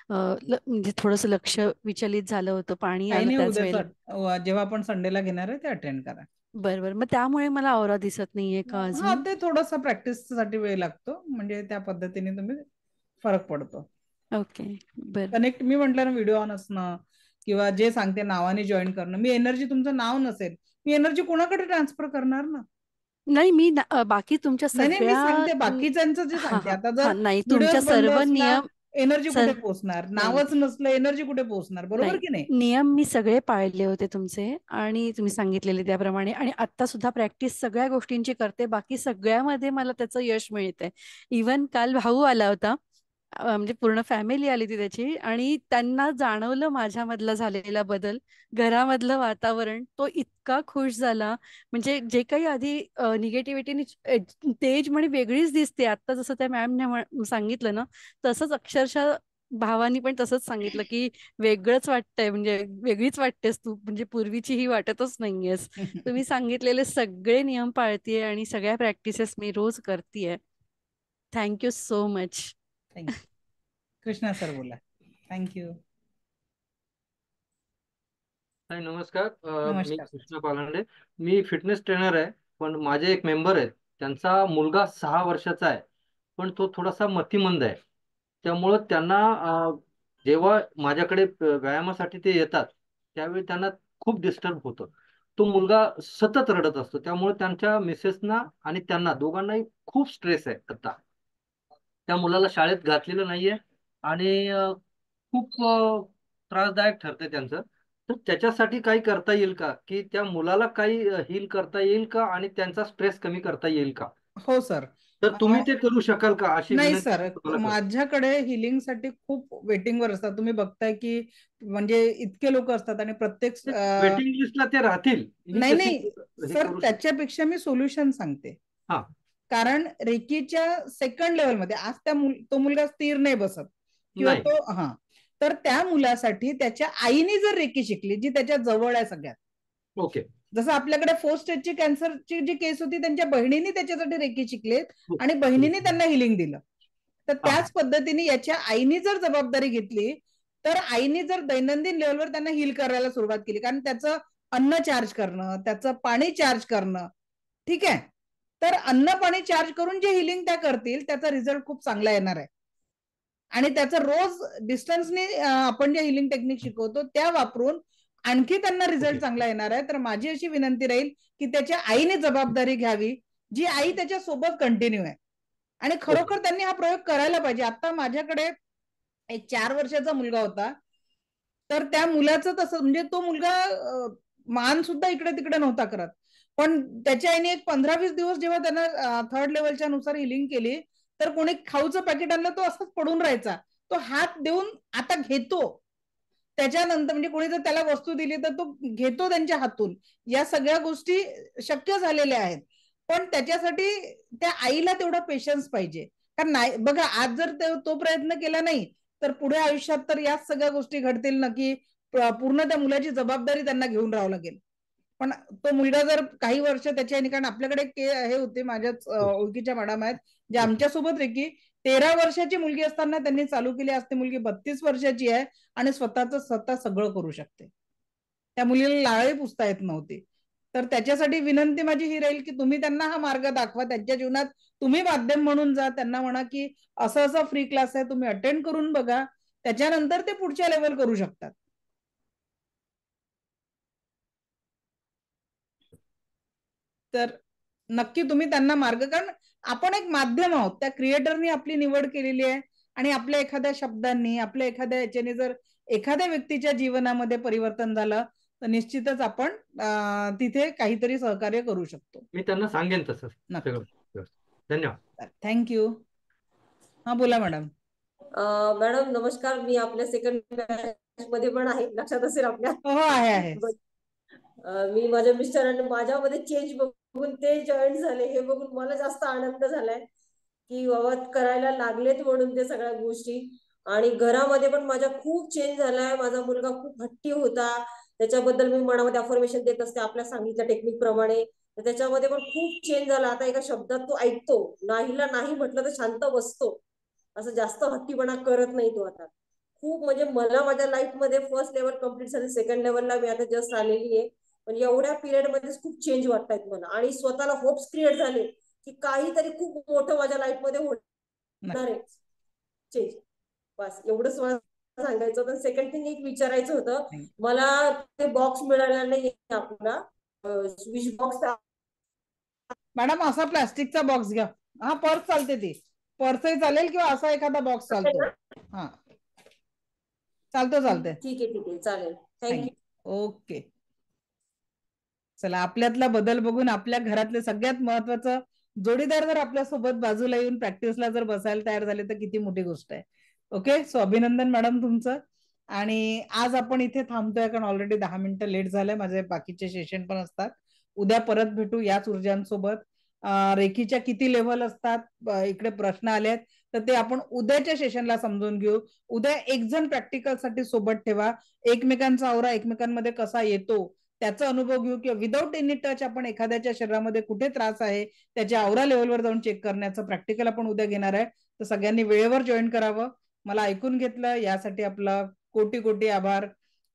म्हणजे थोडंसं लक्ष विचलित झालं होतं, पाणी काही आलं नाही, त्याच वेळेला. उद्याच जेव्हा आपण संडेला घेणार आहे ते अटेंड करा. बरोबर. मग त्यामुळे मला औरा दिसत नाहीये का हा, अजून? ते थोडंसं प्रॅक्टिससाठी वेळ लागतो, म्हणजे त्या पद्धतीने तुम्ही फरक पडतो. ओके. बरं. कनेक्ट मी म्हटलं ना, व्हिडिओ ऑन असणं किंवा जे सांगते नावाने जॉईन करणं. मी एनर्जी, तुमचं नाव नसेल, मी एनर्जी कोणाकडे ट्रान्सफर करणार ना? नाही मी बाकी तुमच्या नाही मी सगळ्या सांगते बाकीच्यांचं जे हा सांगते. हा आता हा जर नाही, तुमच्या व्हिडिओच बंद सर्व असला, नियम एनर्जी कुठे पोहोचणार? नाही नावच नसलं, एनर्जी कुठे पोहोचणार? बरोबर नाही की नाही? नियम मी सगळे पाळले होते तुमचे, आणि तुम्ही सांगितलेले त्याप्रमाणे, आणि आता सुद्धा प्रॅक्टिस सगळ्या गोष्टींची करते. बाकी सगळ्यामध्ये मला त्याचं यश मिळतंय. इवन काल भाऊ आला होता, म्हणजे पूर्ण फॅमिली आली होती त्याची, आणि त्यांना जाणवलं माझ्यामधला झालेला बदल, घरामधलं वातावरण. तो इतका खुश झाला. म्हणजे जे काही आधी निगेटिव्हिटी तेज म्हणे वेगळीच दिसते, आता जसं त्या मॅमने सांगितलं ना, तसंच अक्षरशः भावानी पण तसंच सांगितलं की वेगळंच वाटतंय, म्हणजे वेगळीच वाटतेस तू, म्हणजे पूर्वीची ही वाटतच नाहीयेस. तुम्ही सांगितलेले सगळे नियम पाळतीये आणि सगळ्या प्रॅक्टिसेस मी रोज करतीये. Thank you so much. Thank you. Krishna sir बोला. थँक्यू. नमस्कार. मी नमस्कार. कृष्णा पालांडे. मी फिटनेस ट्रेनर आहे, पण माझे एक मेंबर आहेत, त्यांचा मुलगा 6 वर्षाचा आहे, पण तो थोडासा मतिमंद आहे. त्यामुळं त्यांना जेव्हा माझ्याकडे व्यायामासाठी ते येतात त्यावेळी त्यांना खूप डिस्टर्ब होतं. तो मुलगा सतत रडत असतो, त्यामुळे त्यांच्या मिसेसना आणि त्यांना दोघांनाही खूप स्ट्रेस आहे. आता त्या मुलाला शाळेत घातलेलं नाहीये आणि खूप त्रासदायक ठरते त्यांचं. तर त्याच्यासाठी काही करता येईल का, की त्या मुलाला काही हील करता येईल का आणि त्यांचा स्ट्रेस कमी करता येईल का? हो सर. तर तुम्ही ते करू शकाल का, अशी नाही विनंती सर, मी तुम्हाला करतो. माझ्याकडे हिलिंग साठी खूप वेटिंग वर असतात. तुम्ही बघताय की म्हणजे इतके लोक असतात आणि प्रत्येक वेटिंग लिस्टला ते राहतील ही नाही कशी नाही हे सर, करू शकतो? त्याच्यापेक्षा मी सोल्युशन सांगते. हा. कारण रेकीच्या सेकंड लेवलमध्ये आज तो मुलगा स्थिर नाही बसत किंवा नाही. तो तर त्या मुलासाठी त्याच्या आईने जर रेकी शिकली, जी त्याच्या जवळ आहे सगळ्यात. ओके. जसं आपल्याकडे 4 स्टेजची कॅन्सरची जी केस होती, त्यांच्या बहिणीने त्याच्यासाठी रेकी शिकलेत आणि बहिणीने त्यांना हिलिंग दिलं. तर त्याच पद्धतीने याच्या आईने जर जबाबदारी घेतली, तर आईने जर दैनंदिन लेवलवर त्यांना हील करायला सुरुवात केली, कारण त्याचं अन्न चार्ज करणं, त्याचं पाणी चार्ज करणं, ठीक आहे, तर अन्न पाणी चार्ज करून जे हिलिंग त्या करतील त्याचा रिझल्ट खूप चांगला येणार आहे. आणि त्याचं रोज डिस्टन्सने आपण जे हिलिंग टेक्निक शिकवतो त्या वापरून आणखी त्यांना रिझल्ट चांगला येणार आहे. तर माझी अशी विनंती राहील की त्याच्या आईने जबाबदारी घ्यावी, जी आई त्याच्या सोबत कंटिन्यू आहे, आणि खरोखर त्यांनी हा प्रयोग करायला पाहिजे. आता माझ्याकडे एक 4 वर्षाचा मुलगा होता, तर त्या मुलाचं तसं, म्हणजे तो मुलगा मान सुद्धा इकडे तिकडे नव्हता करत, पण त्याच्या आईने एक 15-20 दिवस जेव्हा त्यांना थर्ड लेवलच्या नुसार हिलिंग केली, तर कोणी खाऊचं पॅकेट आणलं, तो असंच पडून राहायचा, तो हात देऊन आता घेतो. त्याच्यानंतर म्हणजे कोणी जर त्याला वस्तू दिली तर तो घेतो त्यांच्या हातून. या सगळ्या गोष्टी शक्य झालेल्या आहेत, पण त्याच्यासाठी त्या आईला तेवढा पेशन्स पाहिजे. कारण नाही बघा, आज जर तो प्रयत्न केला नाही तर पुढे आयुष्यात तर याच सगळ्या गोष्टी घडतील ना, की पूर्ण त्या मुलाची जबाबदारी त्यांना घेऊन राहावं लागेल. पण तो मुलगा जर काही वर्ष त्याच्या, कारण आपल्याकडे हे होते, माझ्याच ओळखीच्या मॅडम आहेत जे आमच्यासोबत रेकी, 13 वर्षाची मुलगी असताना त्यांनी चालू केली. आज ती मुलगी 32 वर्षाची आहे आणि स्वतः सगळं करू शकते. त्या मुलीला लाळही पुसता येत नव्हती. तर त्याच्यासाठी विनंती माझी ही राहील की तुम्ही त्यांना हा मार्ग दाखवा. त्यांच्या जीवनात तुम्ही माध्यम म्हणून जा. त्यांना म्हणा की असं असं फ्री क्लास आहे, तुम्ही अटेंड करून बघा. त्याच्यानंतर ते पुढच्या लेवल करू शकतात. तर नक्की तुम्ही त्यांना मार्ग, कारण आपण एक माध्यम आहोत. त्या क्रिएटरनी आपली निवड केलेली आहे आणि आपल्या एखाद्या शब्दांनी, आपल्या एखाद्या याच्याने जर एखाद्या व्यक्तीच्या जीवनामध्ये परिवर्तन झालं तर निश्चितच आपण तिथे काहीतरी सहकार्य करू शकतो. मी त्यांना सांगेन तसं सगळं. धन्यवाद. थँक्यू. हा बोला मॅडम. मॅडम नमस्कार. मी आपल्या सेकंड बॅच मध्ये पण आहे, लक्षात असेल आपल्या. हो आहे. मी माझ्या मिस्टरांनी माझ्यामध्ये चेंज बघून ते जॉईन झाले, हे बघून मला जास्त आनंद झालाय की बाबा करायला लागलेत म्हणून ते सगळ्या गोष्टी. आणि घरामध्ये पण माझ्या खूप चेंज झालाय. माझा मुलगा खूप हट्टी होता, त्याच्याबद्दल मी मनामध्ये अफर्मेशन देत असते आपल्या सांगितल्या टेक्निक प्रमाणे. तर त्याच्यामध्ये पण खूप चेंज झाला. आता एका शब्दात तो ऐकतो, नाहीला नाही म्हटलं तर शांत बसतो, असं जास्त हट्टीपणा करत नाही तो आता. खूप म्हणजे मला माझ्या लाईफ मध्ये फर्स्ट लेवल कम्प्लीट झाली, सेकंड लेवलला मी आता जस्ट आलेली आहे. पण एवढ्या पिरियड मध्ये खूप चेंज वाटतायत मला आणि स्वतःला होप्स क्रिएट झाले की काहीतरी खूप मोठं माझ्या लाईफ मध्ये होणार आहे चेंज. बस एवढंच मला सांगायचं होतं. सेकंड थिंग एक विचारायचं होतं मला, ते बॉक्स मिळाला नाही आपला स्विच बॉक्स. मॅडम असा प्लास्टिकचा बॉक्स घ्या. हा पर्स चालते, ती पर्सही चालेल किंवा असा एखादा बॉक्स चालतो. हा चालते. ठीक आहे चालेल. थँक्यू. ओके. चला, आपल्यातला बदल बघून आपल्या घरातले सगळ्यात महत्वाचं जोडीदार जर आपल्यासोबत बाजूला येऊन प्रॅक्टिसला जर बसायला तयार झाले तर किती मोठी गोष्ट आहे. ओके, सो अभिनंदन मॅडम तुमचं. आणि आज आपण इथे थांबतोय कारण ऑलरेडी 10 मिनिटं लेट झालंय. माझे बाकीचे सेशन पण असतात. उद्या परत भेटू याच ऊर्जांसोबत. रेकीच्या किती लेव्हल असतात, इकडे प्रश्न आलेत तर ते आपण उद्याच्या सेशनला समजून घेऊ. उद्या एक जण प्रॅक्टिकल साठी सोबत ठेवा. एकमेकांचा आवरा एकमेकांमध्ये कसा येतो त्याचा अनुभव घेऊ, किंवा विदाऊट एनी टच आपण एखाद्याच्या शरीरामध्ये कुठे त्रास आहे त्याच्या आवरा लेवलवर जाऊन चेक करण्याचं प्रॅक्टिकल आपण उद्या घेणार आहे. तर सगळ्यांनी वेळेवर जॉईन करावं. मला ऐकून घेतलं यासाठी आपला कोटी कोटी आभार.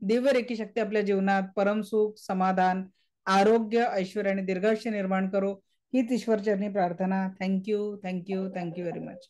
दिव्य रेकी शक्ती आपल्या जीवनात परम सुख, समाधान, आरोग्य, ऐश्वर्य आणि दीर्घायुष्य निर्माण करो हीच ईश्वरचरणी प्रार्थना. Thank you very much.